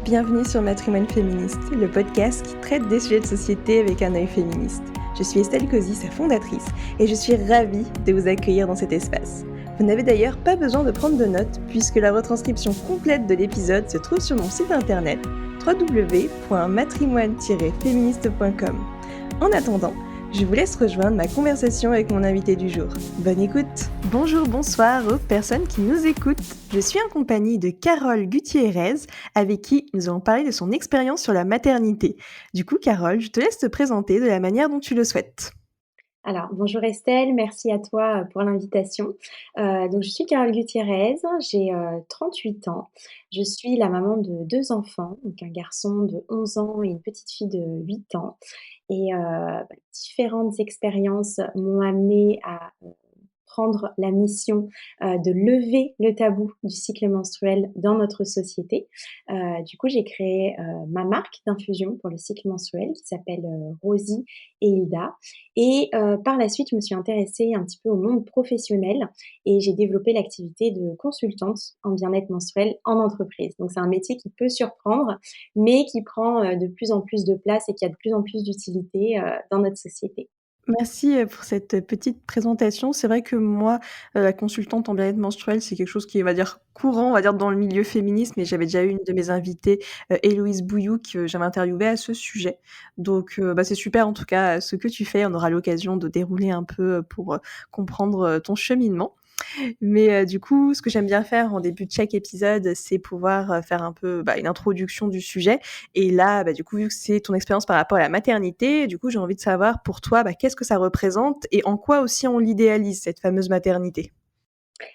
Bienvenue sur Matrimoine Féministe, le podcast qui traite des sujets de société avec un œil féministe. Je suis Estelle Cozy, sa fondatrice, et je suis ravie de vous accueillir dans cet espace. Vous n'avez d'ailleurs pas besoin de prendre de notes, puisque la retranscription complète de l'épisode se trouve sur mon site internet www.matrimoine-féministe.com. En attendant, je vous laisse rejoindre ma conversation avec mon invité du jour. Bonne écoute! Bonjour, bonsoir aux personnes qui nous écoutent. Je suis en compagnie de Carole Gutiérrez, avec qui nous allons parler de son expérience sur la maternité. Du coup, Carole, je te laisse te présenter de la manière dont tu le souhaites. Alors, bonjour Estelle, merci à toi pour l'invitation. Donc je suis Carole Gutiérrez, j'ai 38 ans. Je suis la maman de 2 enfants, donc un garçon de 11 ans et une petite fille de 8 ans. Et différentes expériences m'ont amenée à prendre la mission de lever le tabou du cycle menstruel dans notre société. Du coup, j'ai créé ma marque d'infusion pour le cycle menstruel qui s'appelle Rosie et Hilda. Et par la suite, je me suis intéressée un petit peu au monde professionnel et j'ai développé l'activité de consultante en bien-être menstruel en entreprise. Donc, c'est un métier qui peut surprendre, mais qui prend de plus en plus de place et qui a de plus en plus d'utilité dans notre société. Merci, pour cette petite présentation. C'est vrai que moi, la consultante en bien-être menstruel, c'est quelque chose qui est, on va dire, courant, on va dire, dans le milieu féministe, mais j'avais déjà eu une de mes invitées, Héloïse Bouilloux, que j'avais interviewée à ce sujet. Donc, c'est super en tout cas, ce que tu fais. On aura l'occasion de dérouler un peu, pour, comprendre, ton cheminement. Mais du coup, ce que j'aime bien faire en début de chaque épisode, c'est pouvoir, faire un peu, une introduction du sujet et là, du coup, vu que c'est ton expérience par rapport à la maternité, du coup, j'ai envie de savoir pour toi, qu'est-ce que ça représente et en quoi aussi on l'idéalise, cette fameuse maternité?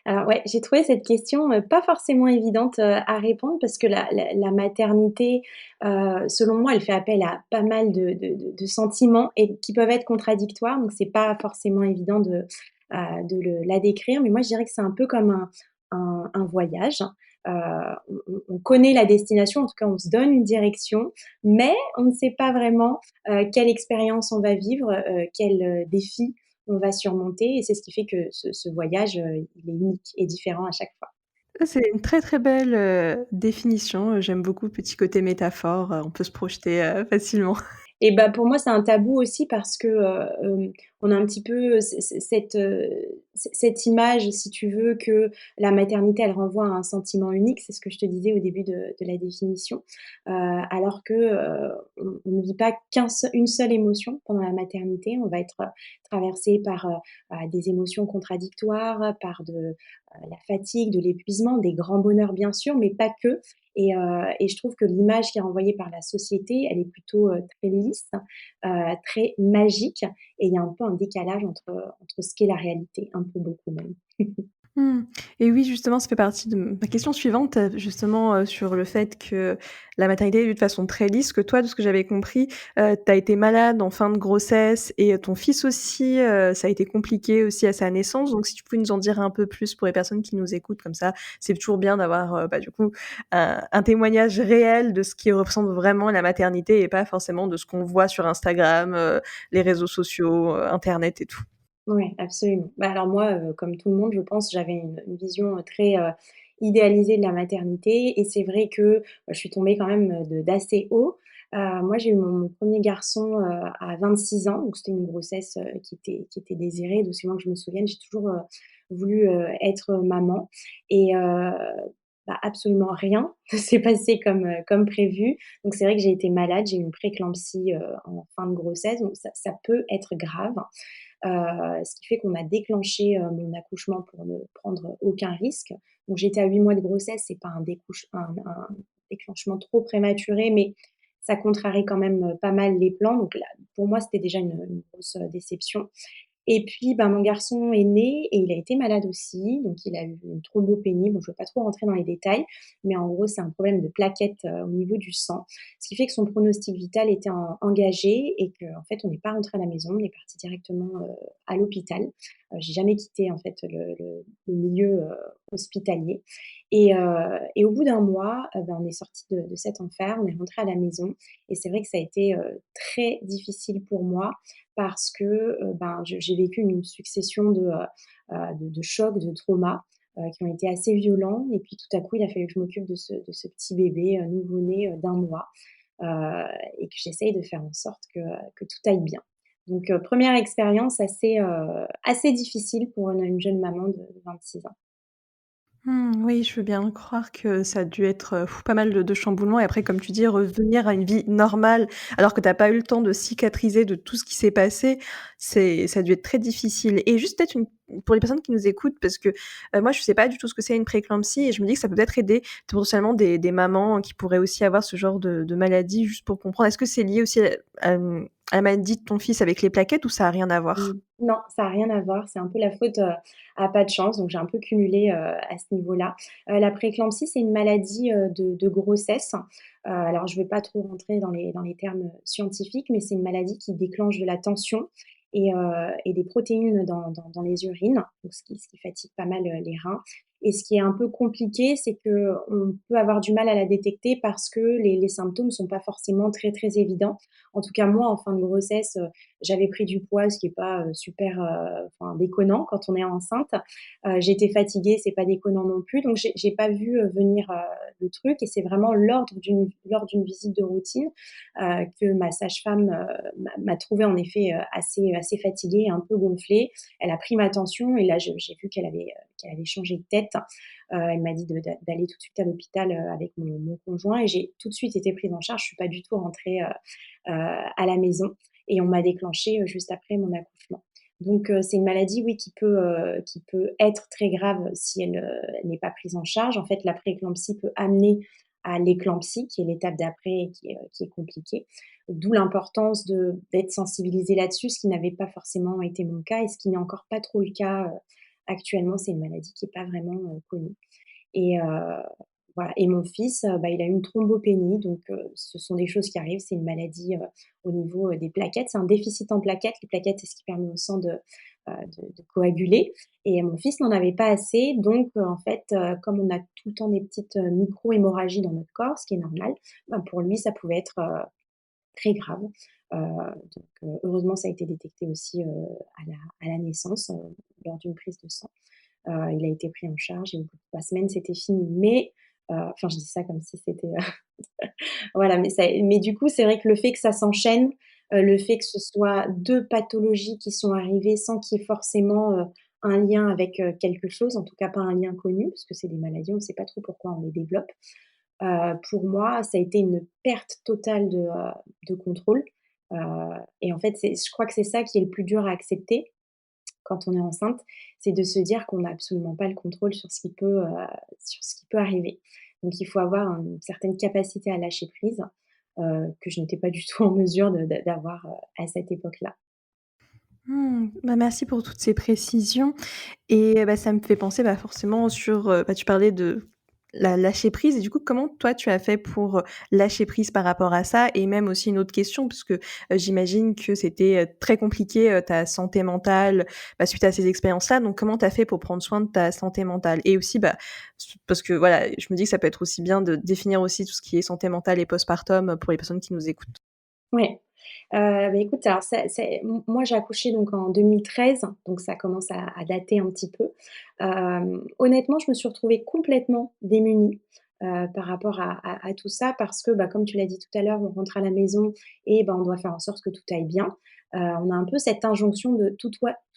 Alors ouais, j'ai trouvé cette question, pas forcément évidente, à répondre parce que la maternité, selon moi, elle fait appel à pas mal de sentiments et qui peuvent être contradictoires, donc c'est pas forcément évident de la décrire. Mais moi, je dirais que c'est un peu comme un voyage. On connaît la destination, en tout cas, on se donne une direction, mais on ne sait pas vraiment, quelle expérience on va vivre, quels, défis on va surmonter et c'est ce qui fait que ce voyage, il est unique et différent à chaque fois. Ça, c'est une très, très belle, définition, j'aime beaucoup le petit côté métaphore, on peut se projeter, facilement. Et bah, pour moi, c'est un tabou aussi parce que, on a un petit peu cette image, si tu veux, que la maternité, elle renvoie à un sentiment unique. C'est ce que je te disais au début de la définition. Alors que, on ne vit pas une seule émotion pendant la maternité. On va être, traversé par, des émotions contradictoires, par la fatigue, de l'épuisement, des grands bonheurs bien sûr, mais pas que. Et je trouve que l'image qui est renvoyée par la société, elle est plutôt, très lisse, très magique et il y a un peu un décalage entre ce qu'est la réalité, un peu beaucoup même. Mmh. Et oui, justement, ça fait partie de ma question suivante, justement, sur le fait que la maternité est vue de façon très lisse, que toi, de ce que j'avais compris, tu as été malade en fin de grossesse et ton fils aussi, ça a été compliqué aussi à sa naissance. Donc si tu pouvais nous en dire un peu plus pour les personnes qui nous écoutent comme ça, c'est toujours bien d'avoir, du coup, un témoignage réel de ce qui représente vraiment la maternité et pas forcément de ce qu'on voit sur Instagram, les réseaux sociaux, internet et tout. Ouais, absolument. Bah, alors moi, comme tout le monde, je pense, j'avais une vision, très, idéalisée de la maternité et c'est vrai que, je suis tombée quand même, d'assez haut. Moi, j'ai eu mon 1er garçon, à 26 ans, donc c'était une grossesse, qui était désirée. D'aussi loin que je me souvienne, j'ai toujours, voulu, être maman et absolument rien ne s'est passé comme prévu. Donc c'est vrai que j'ai été malade, j'ai eu une prééclampsie, en fin de grossesse, donc ça peut être grave. Ce qui fait qu'on a déclenché, mon accouchement pour ne prendre aucun risque. Donc j'étais à 8 mois de grossesse, c'est pas un déclenchement trop prématuré, mais ça contrarie quand même, pas mal les plans. Donc là, pour moi, c'était déjà une grosse, déception. Et puis, mon garçon est né et il a été malade aussi, donc il a eu une thrombopénie. Bon, je ne veux pas trop rentrer dans les détails, mais en gros, c'est un problème de plaquettes, au niveau du sang. Ce qui fait que son pronostic vital était engagé et qu'en fait, on n'est pas rentré à la maison, on est parti directement, à l'hôpital. J'ai jamais quitté en fait le milieu, hospitalier et au bout d'un mois, on est sorti de cet enfer, on est rentré à la maison et c'est vrai que ça a été, très difficile pour moi parce que, j'ai vécu une succession de chocs, de traumas. qui ont été assez violents et puis tout à coup, il a fallu que je m'occupe de ce petit bébé, nouveau-né, d'1 mois, et que j'essaye de faire en sorte que tout aille bien. Donc 1re expérience assez difficile pour une jeune maman de 26 ans. Mmh, oui, je veux bien croire que ça a dû être, pas mal de chamboulements et après, comme tu dis, revenir à une vie normale, alors que tu as pas eu le temps de cicatriser de tout ce qui s'est passé, ça a dû être très difficile et juste peut-être une pour les personnes qui nous écoutent parce que, moi, je sais pas du tout ce que c'est une prééclampsie et je me dis que ça peut peut-être aider potentiellement des mamans qui pourraient aussi avoir ce genre de maladie, juste pour comprendre. Est-ce que c'est lié aussi à la maladie de ton fils avec les plaquettes ou ça a rien à Mmh. voir? Non, ça a rien à voir, c'est un peu la faute, à pas de chance, donc j'ai un peu cumulé, à ce niveau-là. La prééclampsie, c'est une maladie, de grossesse. Alors je vais pas trop rentrer dans les termes, scientifiques, mais c'est une maladie qui déclenche de la tension et des protéines dans les urines, donc ce qui fatigue pas mal, les reins et ce qui est un peu compliqué, c'est qu'on peut avoir du mal à la détecter parce que les symptômes sont pas forcément très, très évidents. En tout cas, moi, en fin de grossesse, j'avais pris du poids, ce qui est pas, super, enfin déconnant quand on est enceinte. J'étais fatiguée, c'est pas déconnant non plus, donc j'ai pas vu, venir, le truc et c'est vraiment lors d'une visite de routine, que ma sage-femme, m'a trouvée en effet, assez fatiguée et un peu gonflée. Elle a pris ma tension et là j'ai vu qu'elle avait changé de tête. Elle m'a dit d'aller tout de suite à l'hôpital, avec mon conjoint et j'ai tout de suite été prise en charge. Je suis pas du tout rentrée, à la maison et on m'a déclenché juste après mon accouchement. Donc c'est une maladie, oui, qui peut être très grave si elle n'est pas prise en charge. En fait, la prééclampsie peut amener à l'éclampsie, qui est l'étape d'après et qui est compliquée. D'où l'importance d'être sensibilisée là-dessus, ce qui n'avait pas forcément été mon cas et ce qui n'est encore pas trop le cas, actuellement. C'est une maladie qui est pas vraiment, connue et voilà et mon fils, bah, il a eu une thrombopénie donc ce sont des choses qui arrivent. C'est une maladie, au niveau, des plaquettes. C'est un déficit en plaquettes. Les plaquettes, c'est ce qui permet au sang de coaguler et mon fils n'en avait pas assez donc en fait, comme on a tout le temps des petites, micro-hémorragies dans notre corps, ce qui est normal, bah, pour lui, ça pouvait être, très grave. Donc heureusement, ça a été détecté aussi, à la naissance, lors d'une prise de sang. Il a été pris en charge et au bout de 3 semaines, c'était fini. Mais, enfin, je dis ça comme si c'était, voilà, mais du coup, c'est vrai que le fait que ça s'enchaîne, le fait que ce soit 2 pathologies qui sont arrivées sans qu'il y ait forcément, un lien avec, quelque chose, en tout cas pas un lien connu, parce que c'est des maladies, on ne sait pas trop pourquoi on les développe. Pour moi, ça a été une perte totale de contrôle, heu et en fait, je crois que c'est ça qui est le plus dur à accepter quand on est enceinte, c'est de se dire qu'on n'a absolument pas le contrôle sur ce qui peut arriver. Donc il faut avoir une certaine capacité à lâcher prise, que je n'étais pas du tout en mesure d'avoir, à cette époque-là. Mmh, bah, merci pour toutes ces précisions et bah, ça me fait penser, bah, forcément sur, bah, tu parlais de la lâcher prise et du coup, comment toi tu as fait pour, lâcher prise par rapport à ça? Et même aussi une autre question puisque, j'imagine que c'était, très compliqué, ta santé mentale, bah, suite à ces expériences-là, donc comment tu as fait pour prendre soin de ta santé mentale? Et aussi, bah, parce que voilà, je me dis que ça peut être aussi bien de définir aussi tout ce qui est santé mentale et postpartum, pour les personnes qui nous écoutent. Ouais. Bah, écoute, alors moi j'ai accouché donc en 2013, donc ça commence à dater un petit peu. Honnêtement, je me suis retrouvée complètement démunie, par rapport à tout ça parce que, bah, comme tu l'as dit tout à l'heure, on rentre à la maison et bah, on doit faire en sorte que tout aille bien. On a un peu cette injonction de tout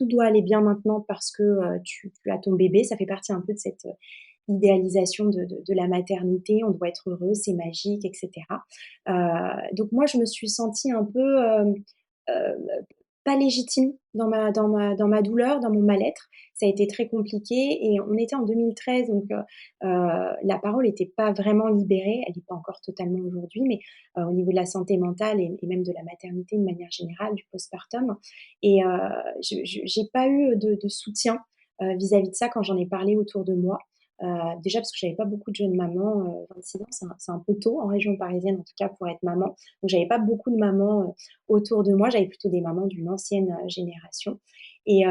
doit aller bien maintenant parce que, tu as ton bébé. Ça fait partie un peu de cette, idéalisation de la maternité. On doit être heureux, c'est magique et cetera. Donc moi, je me suis sentie un peu, heu, pas légitime dans ma douleur, dans mon mal-être. Ça a été très compliqué et on était en 2013 donc la parole était pas vraiment libérée. Elle est pas encore totalement aujourd'hui, mais au niveau de la santé mentale et même de la maternité de manière générale, du postpartum et je j'ai pas eu de soutien, vis-à-vis de ça quand j'en ai parlé autour de moi. Déjà parce que j'avais pas beaucoup de jeunes mamans, 26 ans, c'est un peu tôt en région parisienne, en tout cas pour être maman. Donc j'avais pas beaucoup de mamans, autour de moi, j'avais plutôt des mamans d'une ancienne, génération et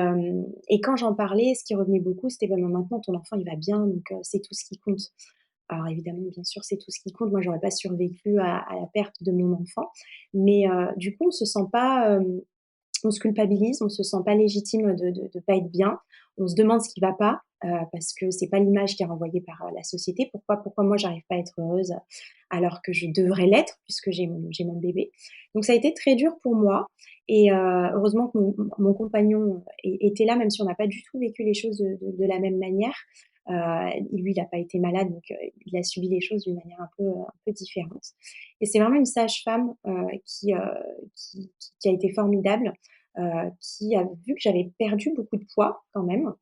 quand j'en parlais, ce qui revenait beaucoup, c'était: «Bah, maintenant ton enfant il va bien donc c'est tout ce qui compte». Alors évidemment, bien sûr, c'est tout ce qui compte. Moi, j'aurais pas survécu à la perte de mon enfant, mais du coup, on se sent pas, on se culpabilise, on se sent pas légitime de pas être bien. On se demande ce qui va pas, parce que c'est pas l'image qui est renvoyée par, la société. Pourquoi moi j'arrive pas à être heureuse, alors que je devrais l'être puisque j'ai mon bébé. Donc ça a été très dur pour moi et heureusement que mon compagnon était là, même si on n'a pas du tout vécu les choses de la même manière. Lui, il a pas été malade, donc il a subi les choses d'une manière un peu différente. Et c'est vraiment une sage-femme, qui a été formidable, qui a vu que j'avais perdu beaucoup de poids quand même,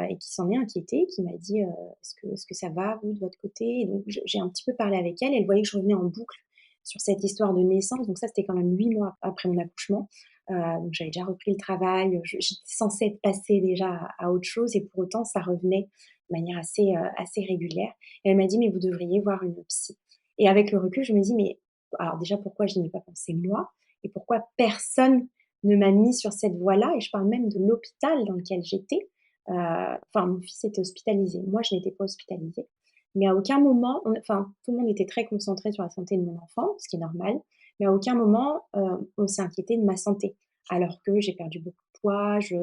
et qui s'en est inquiétée, qui m'a dit: «Est-ce que ça va vous de votre côté?» Et donc j'ai un petit peu parlé avec elle. Elle voyait que je revenais en boucle sur cette histoire de naissance, donc ça, c'était quand même 8 mois après mon accouchement. Donc j'avais déjà repris le travail, j'étais censée être passée déjà à autre chose et pour autant ça revenait de manière assez régulière. Et elle m'a dit: «Mais vous devriez voir une psy». Et avec le recul, je me dis: «Mais alors déjà pourquoi je n'y ai pas pensé moi? Et pourquoi personne ne m'a mis sur cette voie-là?» Et je parle même de l'hôpital dans lequel j'étais. Enfin, mon fils était hospitalisé. Moi, je n'étais pas hospitalisée. Mais à aucun moment, enfin, tout le monde était très concentré sur la santé de mon enfant, ce qui est normal. Mais à aucun moment, on s'est inquiété de ma santé. Alors que j'ai perdu beaucoup de poids, je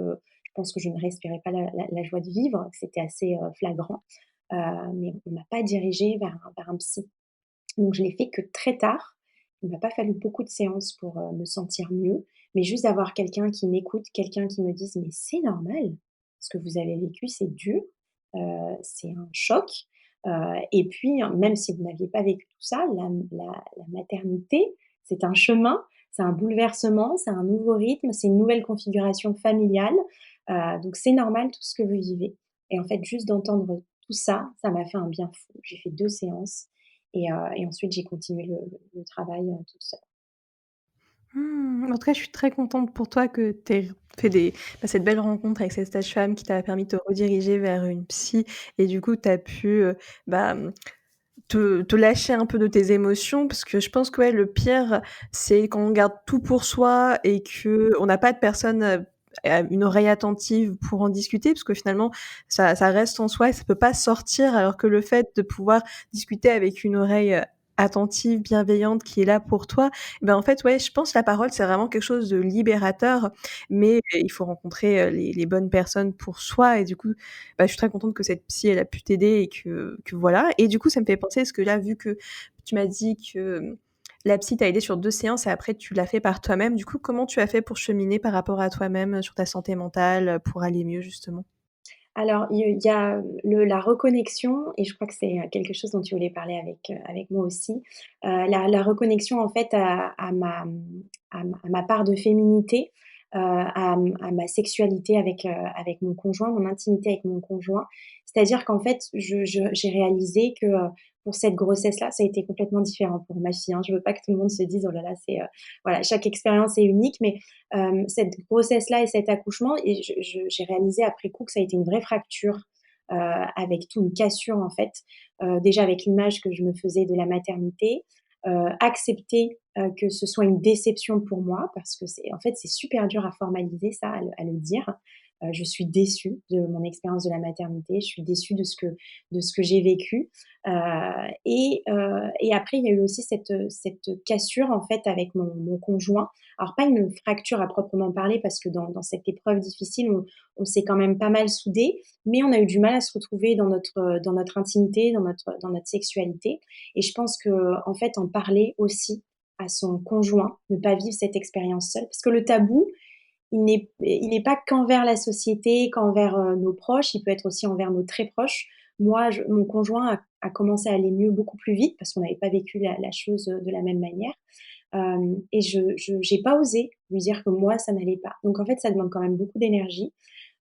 pense que je ne respirais pas la joie de vivre. C'était assez flagrant. Mais on m'a pas dirigée vers un psy. Donc je l'ai fait que très tard. Il m'a pas fallu beaucoup de séances pour, me sentir mieux, mais juste d'avoir quelqu'un qui m'écoute, quelqu'un qui me dise: «Mais c'est normal, ce que vous avez vécu, c'est dur, c'est un choc, et puis, même si vous n'aviez pas vécu tout ça, la maternité, c'est un chemin, c'est un bouleversement, c'est un nouveau rythme, c'est une nouvelle configuration familiale, donc c'est normal tout ce que vous vivez». Et en fait, juste d'entendre tout ça, ça m'a fait un bien fou. J'ai fait 2 séances et ensuite j'ai continué le travail, toute seule. Mmh, en tout cas, je suis très contente pour toi que tu aies fait cette belle rencontre avec cette sage-femme qui t'a permis de te rediriger vers une psy et du coup, tu as pu, bah, te lâcher un peu de tes émotions parce que je pense que, ouais, le pire, c'est quand on garde tout pour soi et qu'on n'a pas de personne, une oreille attentive pour en discuter parce que finalement ça reste en soi et ça peut pas sortir alors que le fait de pouvoir discuter avec une oreille, attentive, bienveillante qui est là pour toi, eh ben, en fait, ouais, je pense que la parole, c'est vraiment quelque chose de libérateur, mais il faut rencontrer, les bonnes personnes pour soi et du coup, bah, je suis très contente que cette psy, elle a pu t'aider et que voilà et du coup, ça me fait penser, parce que là, vu que tu m'as dit que, la psy t'a aidé sur 2 séances et après tu l'as fait par toi-même, du coup, comment tu as fait pour cheminer par rapport à toi-même, sur ta santé mentale, pour aller mieux justement? Alors, il y a la reconnexion et je crois que c'est, quelque chose dont tu voulais parler avec moi aussi. La reconnexion en fait à ma part de féminité, à ma sexualité avec mon conjoint, mon intimité avec mon conjoint. C'est-à-dire qu'en fait, j'ai réalisé que, pour cette grossesse-là, ça a été complètement différent pour ma fille, hein. Je veux pas que tout le monde se dise: «Oh là là, c'est» voilà, chaque expérience est unique, mais cette grossesse-là et cet accouchement et j'ai réalisé après coup que ça a été une vraie fracture, avec tout, une cassure en fait, déjà avec l'image que je me faisais de la maternité, accepter, que ce soit une déception pour moi parce que c'est en fait, c'est super dur à formaliser ça, à le dire. Je suis déçue de mon expérience de la maternité, je suis déçue de ce que j'ai vécu, et après il y a eu aussi cette cassure en fait avec mon conjoint. Alors pas une fracture à proprement parler parce que dans cette épreuve difficile, on s'est quand même pas mal soudés, mais on a eu du mal à se retrouver dans notre intimité, dans notre sexualité et je pense qu'en fait, en parler aussi à son conjoint, ne pas vivre cette expérience seule parce que le tabou, il n'est pas qu'envers la société, qu'envers, nos proches, il peut être aussi envers nos très proches. Moi, mon conjoint a commencé à aller mieux beaucoup plus vite parce qu'on n'avait pas vécu la chose, de la même manière. Et je j'ai pas osé lui dire que moi, ça n'allait pas. Donc en fait, ça demande quand même beaucoup d'énergie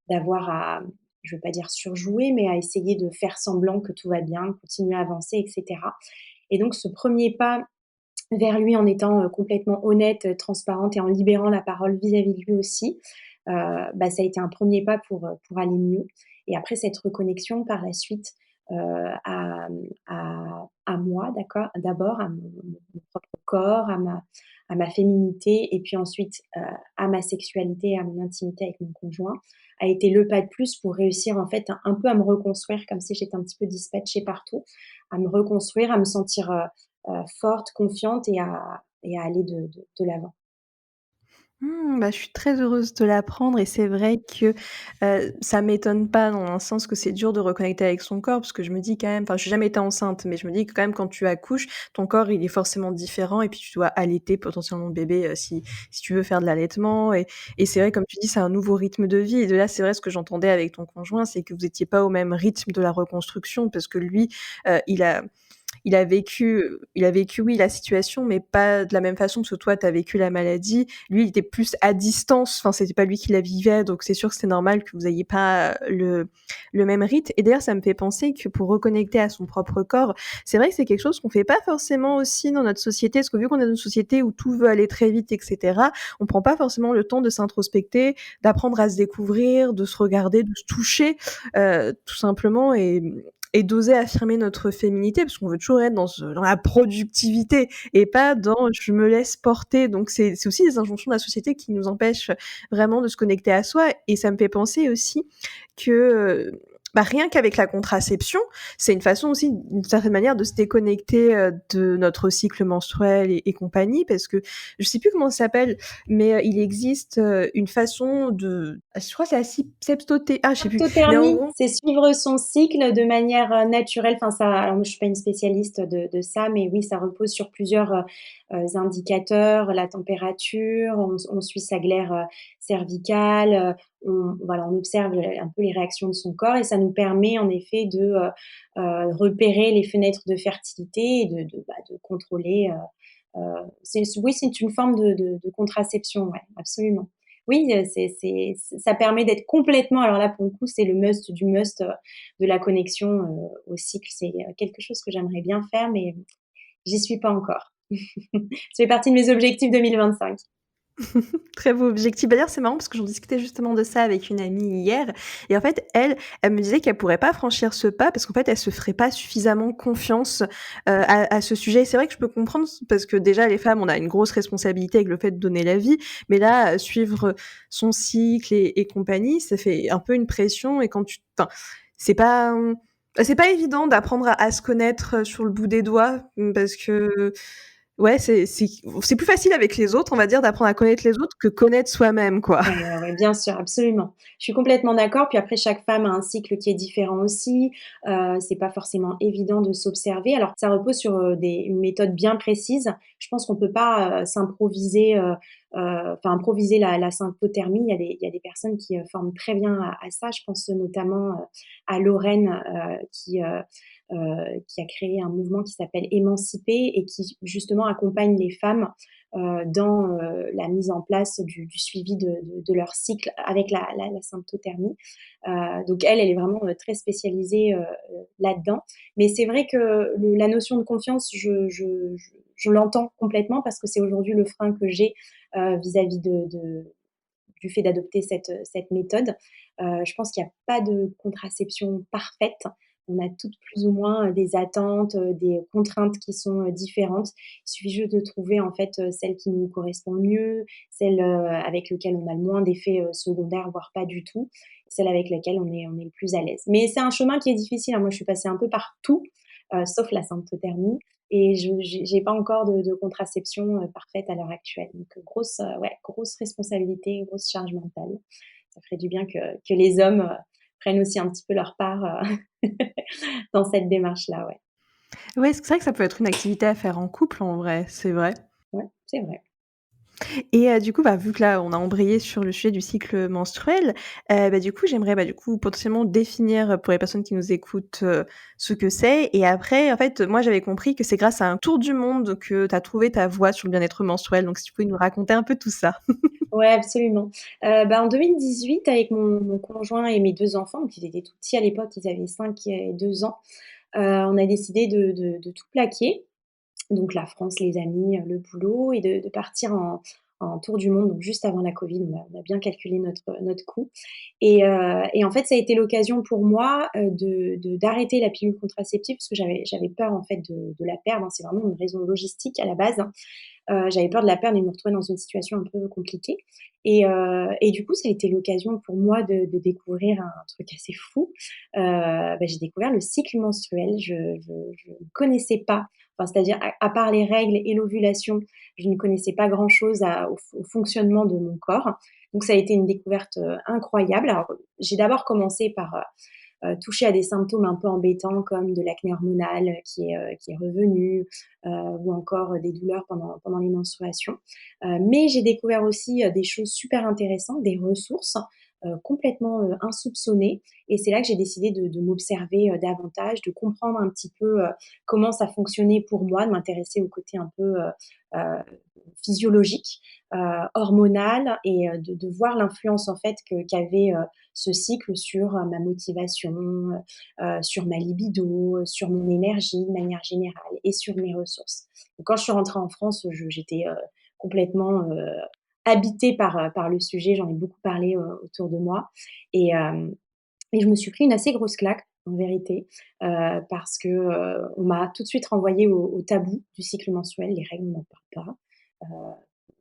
d'avoir à, je veux pas dire surjouer, mais à essayer de faire semblant que tout va bien, continuer à avancer et cetera. Et donc ce premier pas vers lui en étant, complètement honnête, transparente et en libérant la parole vis-à-vis de lui aussi, bah, ça a été un premier pas pour aller mieux et après cette reconnexion par la suite, à moi, d'accord, d'abord à mon propre corps, à ma féminité et puis ensuite, à ma sexualité, à mon intimité avec mon conjoint, a été le pas de plus pour réussir en fait un peu à me reconstruire comme si j'étais un petit peu dispatchée partout, à me reconstruire, à me sentir, forte, confiante et à aller de l'avant. Bah, je suis très heureuse de l'apprendre et c'est vrai que, ça m'étonne pas dans un sens que c'est dur de reconnecter avec son corps parce que je me dis quand même enfin, j'ai jamais été enceinte, mais je me dis que quand même quand tu accouches, ton corps il est forcément différent et puis tu dois allaiter potentiellement le bébé, si tu veux faire de l'allaitement et c'est vrai comme tu dis, c'est un nouveau rythme de vie et de là, c'est vrai ce que j'entendais avec ton conjoint, c'est que vous étiez pas au même rythme de la reconstruction parce que lui, il a il a vécu, oui, la situation, mais pas de la même façon, parce que toi, tu as vécu la maladie. Lui, il était plus à distance, enfin, c'était pas lui qui la vivait, donc c'est sûr que c'est normal que vous ayez pas le même rythme. Et d'ailleurs, ça me fait penser que pour reconnecter à son propre corps, c'est vrai que c'est quelque chose qu'on fait pas forcément aussi dans notre société, parce que vu qu'on est dans une société où tout veut aller très vite, et cetera, on prend pas forcément le temps de s'introspecter, d'apprendre à se découvrir, de se regarder, de se toucher, tout simplement et d'oser affirmer notre féminité parce qu'on veut toujours être dans la productivité et pas dans je me laisse porter. Donc c'est aussi des injonctions de la société qui nous empêchent vraiment de se connecter à soi et ça me fait penser aussi que bah, rien qu'avec la contraception, c'est une façon aussi, d'une certaine manière, de se déconnecter de notre cycle menstruel et compagnie, parce que je sais plus comment ça s'appelle, mais il existe une façon de, je crois que c'est la je sais plus, mais en Symptothermie, gros, c'est suivre son cycle de manière, naturelle. Enfin ça alors moi je suis pas une spécialiste de ça, mais oui, ça repose sur plusieurs, indicateurs, la température, on suit sa glaire, cervicale, on observe, un peu les réactions de son corps et ça nous permet en effet de, repérer les fenêtres de fertilité et de contrôler, oui, c'est une forme de contraception, ouais, absolument. Oui, c'est ça permet d'être complètement alors là, pour le coup, c'est le must du must, de la connexion, au cycle. C'est, quelque chose que j'aimerais bien faire, mais j'y suis pas encore. Ça fait partie de mes objectifs 2025. très beau objectif. D'ailleurs, c'est marrant parce que j'en discutais justement de ça avec une amie hier et en fait, elle me disait qu'elle pourrait pas franchir ce pas parce qu'en fait, elle se ferait pas suffisamment confiance, à ce sujet. Et c'est vrai que je peux comprendre parce que déjà les femmes, on a une grosse responsabilité avec le fait de donner la vie, mais là, suivre son cycle et compagnie, ça fait un peu une pression et quand tu enfin, c'est pas, c'est pas évident d'apprendre à se connaître, sur le bout des doigts, parce que ouais, c'est plus facile avec les autres, on va dire, d'apprendre à connaître les autres que connaître soi-même, quoi. Ouais, ouais, ouais, bien sûr, absolument. Je suis complètement d'accord, puis après chaque femme a un cycle qui est différent aussi, c'est pas forcément évident de s'observer. Alors ça repose sur, une méthode bien précise. Je pense qu'on peut pas, s'improviser, enfin improviser la symptothermie. Il y a des personnes qui, forment très bien à ça. Je pense notamment, à Lorraine, qui a créé un mouvement qui s'appelle Émancipée et qui justement accompagne les femmes dans la mise en place du suivi de leur cycle avec la symptothermie. Donc elle est vraiment très spécialisée là-dedans. Mais c'est vrai que la notion de confiance, je l'entends complètement parce que c'est aujourd'hui le frein que j'ai vis-à-vis du fait d'adopter cette méthode. Je pense qu'il n'y a pas de contraception parfaite. On a toutes plus ou moins des attentes, des contraintes qui sont différentes. Il suffit juste de trouver en fait celle qui nous correspond le mieux, celle avec laquelle on a le moins d'effets secondaires, voire pas du tout, celle avec laquelle on est le plus à l'aise. Mais c'est un chemin qui est difficile, hein. Moi, je suis passée un peu par tout, sauf la symptothermie. Et je j'ai pas encore de contraception, parfaite à l'heure actuelle. Donc, grosse, ouais, grosse responsabilité, grosse charge mentale. Ça ferait du bien que les hommes, prennent aussi un petit peu leur part, dans cette démarche-là, ouais. Ouais, c'est vrai que ça peut être une activité à faire en couple, en vrai, c'est vrai. Ouais, c'est vrai. Et du coup, bah, vu que là, on a embrayé sur le sujet du cycle menstruel, bah, du coup, j'aimerais, bah, du coup, potentiellement définir, pour les personnes qui nous écoutent, ce que c'est et après, en fait, moi, j'avais compris que c'est grâce à un tour du monde que tu as trouvé ta voie sur le bien-être menstruel, donc si tu pouvais nous raconter un peu tout ça? Ouais, absolument. En 2018, avec mon conjoint et mes 2 enfants, donc ils étaient tout petits à l'époque, ils avaient 5 et 2 ans, on a décidé de tout plaquer. Donc la France, les amis, le boulot et de partir en tour du monde, donc juste avant la covid. On a bien calculé notre coût et en fait, ça a été l'occasion pour moi, d'arrêter la pilule contraceptive parce que j'avais peur en fait de la perdre, hein. C'est vraiment une raison logistique à la base, hein. J'avais peur de la perdre et de me retrouver dans une situation un peu compliquée et du coup, ça a été l'occasion pour moi de découvrir un truc assez fou. J'ai découvert le cycle menstruel. Je ne connaissais pas, enfin, c'est-à-dire à part les règles et l'ovulation, je ne connaissais pas grand-chose au fonctionnement de mon corps. Donc ça a été une découverte, incroyable. Alors, j'ai d'abord commencé par, toucher à des symptômes un peu embêtants comme de l'acné hormonal qui est revenu, ou encore des douleurs pendant les menstruations. Mais j'ai découvert aussi, des choses super intéressantes, des ressources, complètement, insoupçonnées et c'est là que j'ai décidé de m'observer, davantage, de comprendre un petit peu, comment ça fonctionnait pour moi, de m'intéresser au côté un peu, heu, physiologique, hormonal et de voir l'influence en fait qu'avait, ce cycle sur, ma motivation, sur ma libido, sur mon énergie de manière générale et sur mes ressources. Donc quand je suis rentrée en France, j'étais, complètement, habitée par le sujet. J'en ai beaucoup parlé, autour de moi et hem et je me suis pris une assez grosse claque, en vérité, parce que, on m'a tout de suite renvoyée au tabou du cycle menstruel. Les règles, on n'en parle pas.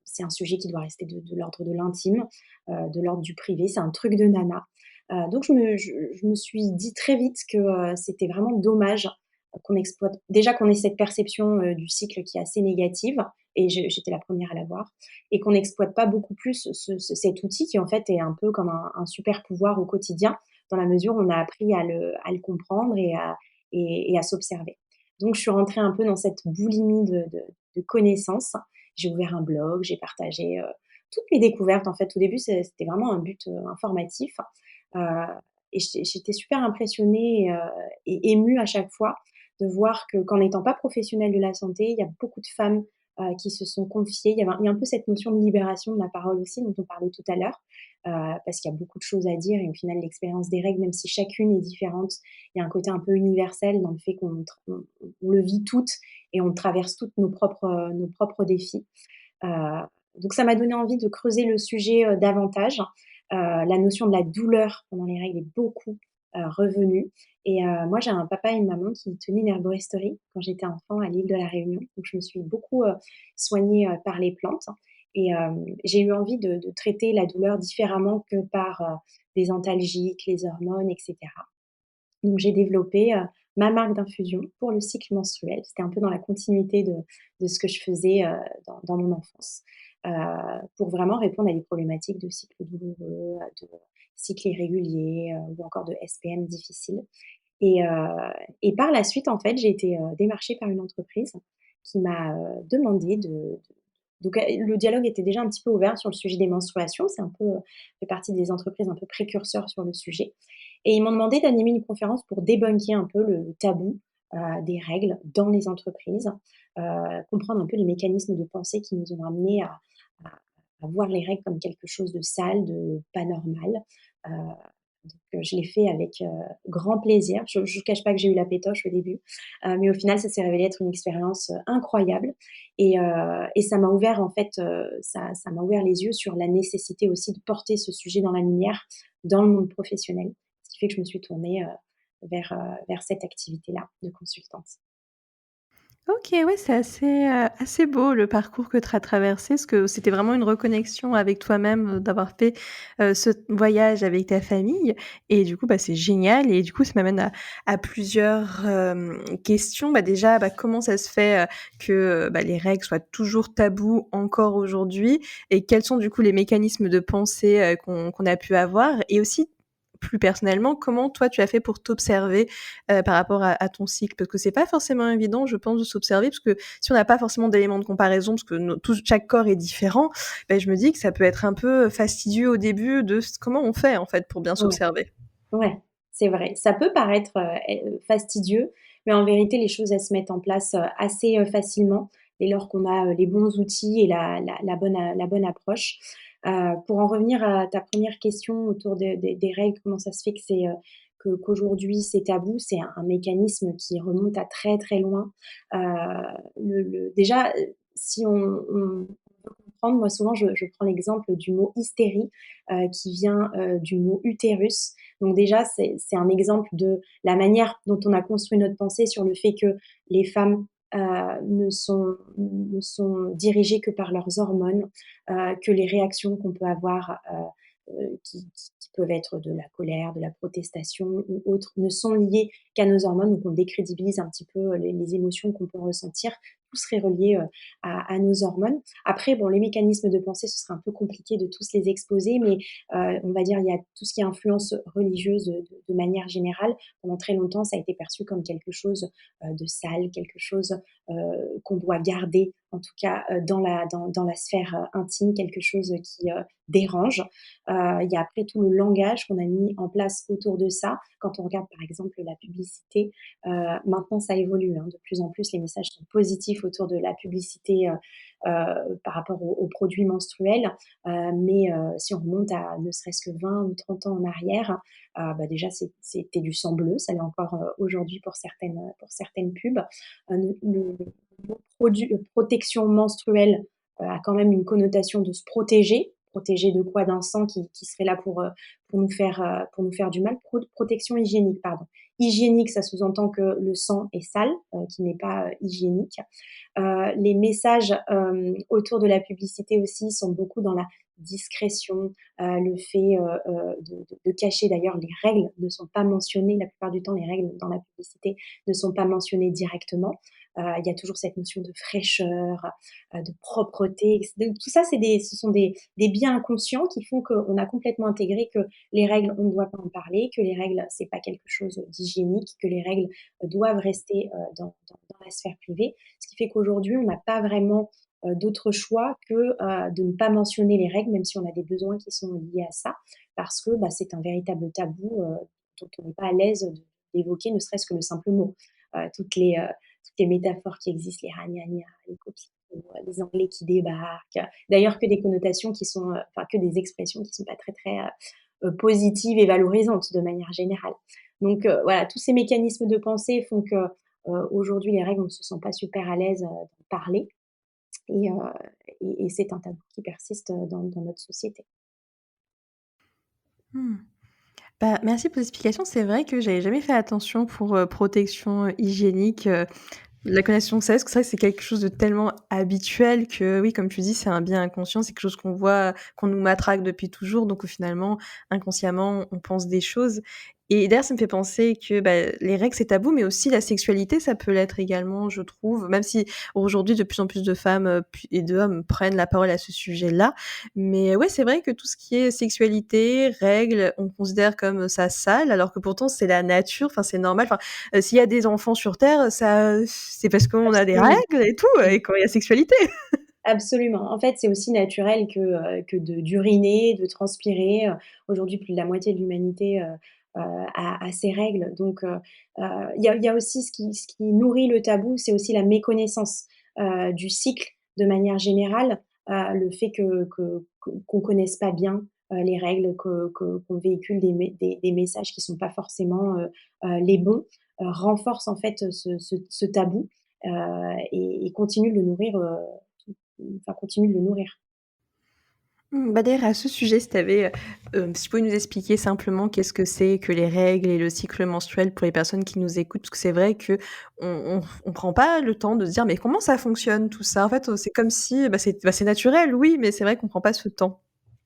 C'est un sujet qui doit rester de l'ordre de l'intime, de l'ordre du privé. C'est un truc de nana. Donc je me suis dit très vite que, c'était vraiment dommage qu'on exploite déjà qu'on ait cette perception, du cycle qui est assez négative et j'étais la première à l'avoir et qu'on n'exploite pas beaucoup plus cet outil qui, en fait, est un peu comme un super pouvoir au quotidien dans la mesure où on a appris à le comprendre et à s'observer. Donc je suis rentrée un peu dans cette boulimie de connaissances. J'ai ouvert un blog, j'ai partagé, toutes mes découvertes en fait. Au début, c'était vraiment un but, informatif, heu et j'étais super impressionnée, et émue à chaque fois de voir qu'en n'étant pas professionnelle de la santé, il y a beaucoup de femmes, qui se sont confiées. Il y a un peu cette notion de libération de la parole aussi dont on parlait tout à l'heure, parce qu'il y a beaucoup de choses à dire et au final l'expérience des règles, même si chacune est différente, il y a un côté un peu universel dans le fait qu'on le vit toutes et on traverse toutes nos propres défis. Heu, donc ça m'a donné envie de creuser le sujet, davantage. La notion de la douleur pendant les règles est beaucoup, revenue et moi j'ai un papa et une maman qui tenaient une herboristerie quand j'étais enfant à l'île de la Réunion. Donc je me suis beaucoup, soignée, par les plantes et j'ai eu envie de traiter la douleur différemment que par, des antalgiques, les hormones et cetera. Donc j'ai développé, ma marque d'infusion pour le cycle menstruel. C'était un peu dans la continuité de ce que je faisais, dans mon enfance, heu, pour vraiment répondre à des problématiques de cycle douloureux, de cycle irrégulier, ou encore de SPM difficile et par la suite, en fait, j'ai été, démarchée par une entreprise qui m'a, demandé donc le dialogue était déjà un petit peu ouvert sur le sujet des menstruations. C'est un peu, fait partie des entreprises un peu précurseurs sur le sujet et ils m'ont demandé d'animer une conférence pour débunker un peu le tabou, des règles dans les entreprises, comprendre un peu les mécanismes de pensée qui nous ont amenés à à voir les règles comme quelque chose de sale, de pas normal, heu je l'ai fait avec, grand plaisir. Je ne cache pas que j'ai eu la pétoche au début, mais au final, ça s'est révélé être une expérience, incroyable et ça m'a ouvert en fait, ça m'a ouvert les yeux sur la nécessité aussi de porter ce sujet dans la lumière, dans le monde professionnel. Ce qui fait que je me suis tournée, vers cette activité-là de consultante. OK, ouais, c'est assez, assez beau le parcours que tu as traversé, parce que c'était vraiment une reconnexion avec toi-même, d'avoir fait, ce voyage avec ta famille et du coup, bah, c'est génial et du coup, ça m'amène à plusieurs, questions. Bah, déjà, bah, comment ça se fait, que, bah, les règles soient toujours tabous encore aujourd'hui et quels sont du coup les mécanismes de pensée, qu'on a pu avoir? Et aussi, plus personnellement, comment toi tu as fait pour t'observer, par rapport à ton cycle? Parce que c'est pas forcément évident, je pense, de s'observer parce que si on n'a pas forcément d'éléments de comparaison, parce que chaque corps est différent, beh, je me dis que ça peut être un peu fastidieux au début de comment on fait, en fait, pour bien Ouais, s'observer? ouais, c'est vrai. Ça peut paraître, fastidieux, mais en vérité, les choses, elles se mettent en place, assez, facilement dès lors qu'on a, les bons outils et la bonne approche. Pour en revenir à ta première question autour des règles, comment ça se fait que qu'aujourd'hui c'est tabou? C'est un mécanisme qui remonte à très, très loin. Heu, déjà, si on veut comprendre, moi souvent je prends l'exemple du mot hystérie, qui vient, du mot utérus. Donc déjà, c'est un exemple de la manière dont on a construit notre pensée sur le fait que les femmes, ne sont dirigées que par leurs hormones, que les réactions qu'on peut avoir, qui peuvent être de la colère, de la protestation ou autres, ne sont liées qu'à nos hormones, donc on décrédibilise un petit peu les émotions qu'on peut ressentir. Tout serait relié, à nos hormones. Après bon, les mécanismes de pensée, ce serait un peu compliqué de tous les exposer, mais on va dire, il y a tout ce qui est influence religieuse de manière générale. Pendant très longtemps, ça a été perçu comme quelque chose, de sale, quelque chose, qu'on doit garder, en tout cas, dans la sphère, intime, quelque chose qui, dérange. Il y a après tout le langage qu'on a mis en place autour de ça. Quand on regarde, par exemple, la publicité, maintenant ça évolue, hein. De plus en plus, les messages sont positifs autour de la publicité, par rapport aux produits menstruels. Mais si on remonte à ne serait-ce que 20 ou 30 ans en arrière, bah, déjà c'était du sang bleu, ça l'est encore, aujourd'hui pour certaines pubs. Le mot protection menstruelle, a quand même une connotation de se protéger. Protéger de quoi? D'un sang qui serait là pour nous faire du mal. Protection hygiénique, pardon. Hygiénique, ça sous-entend que le sang est sale, qu'il n'est pas, hygiénique. Les messages, autour de la publicité aussi sont beaucoup dans la discrétion, le fait, de cacher. D'ailleurs, les règles ne sont pas mentionnées la plupart du temps, les règles dans la publicité ne sont pas mentionnées directement. Il y a toujours cette notion de fraîcheur, de propreté, donc tout ça, ce sont des biais inconscients qui font qu'on a complètement intégré que les règles, on ne doit pas en parler, que les règles, c'est pas quelque chose d'hygiénique, que les règles, doivent rester, dans la sphère privée. Ce qui fait qu'aujourd'hui, on n'a pas vraiment, d'autre choix que, de ne pas mentionner les règles, même si on a des besoins qui sont liés à ça, parce que, bah, c'est un véritable tabou, dont on n'est pas à l'aise d'évoquer ne serait-ce que le simple mot. Toutes les métaphores qui existent, les ragnagnas, les copines, les Anglais qui débarquent, d'ailleurs que des connotations qui sont, enfin que des expressions qui sont pas très, très, positives et valorisantes de manière générale. Donc voilà, tous ces mécanismes de pensée font que, aujourd'hui les règles, on ne se sent pas super à l'aise, d'en parler et heu et c'est un tabou qui persiste, dans notre société. Mmh. Bah, merci pour l'explication. C'est vrai que j'avais jamais fait attention pour, protection, hygiénique, la connexion que c'est vrai que c'est quelque chose de tellement habituel que oui, comme tu dis, c'est un bien inconscient, c'est quelque chose qu'on voit, qu'on nous matraque depuis toujours, donc finalement, inconsciemment, on pense des choses et d'ailleurs, ça me fait penser que, bah, les règles, c'est tabou, mais aussi la sexualité, ça peut l'être également, je trouve, même si aujourd'hui, de plus en plus de femmes, puis et d'hommes prennent la parole à ce sujet-là. Mais ouais, c'est vrai que tout ce qui est sexualité, règles, on considère comme ça sale, alors que pourtant c'est la nature, enfin, c'est normal. Enfin, s'il y a des enfants sur terre, ça c'est parce qu'on a des Absolument. règles et tout Mmh. et quand il y a sexualité. Absolument. En fait, c'est aussi naturel que de d'uriner, de transpirer. Aujourd'hui, plus de la moitié de l'humanité, a ses règles. Donc, il y a aussi ce qui nourrit le tabou, c'est aussi la méconnaissance, du cycle de manière générale. Le fait qu'on connaisse pas bien, les règles, qu'on véhicule des messages qui sont pas forcément, les bons, renforce en fait, ce tabou, et continue de le nourrir, enfin continue de le nourrir. Mmh, bah, d'ailleurs à ce sujet, si tu avais, si tu pouvais nous expliquer simplement qu'est-ce que c'est que les règles et le cycle menstruel pour les personnes qui nous écoutent? Parce que c'est vrai qu'on prend pas le temps de se dire: «Mais comment ça fonctionne tout ça?» En fait, c'est comme si, c'est naturel, oui, mais c'est vrai qu'on prend pas ce temps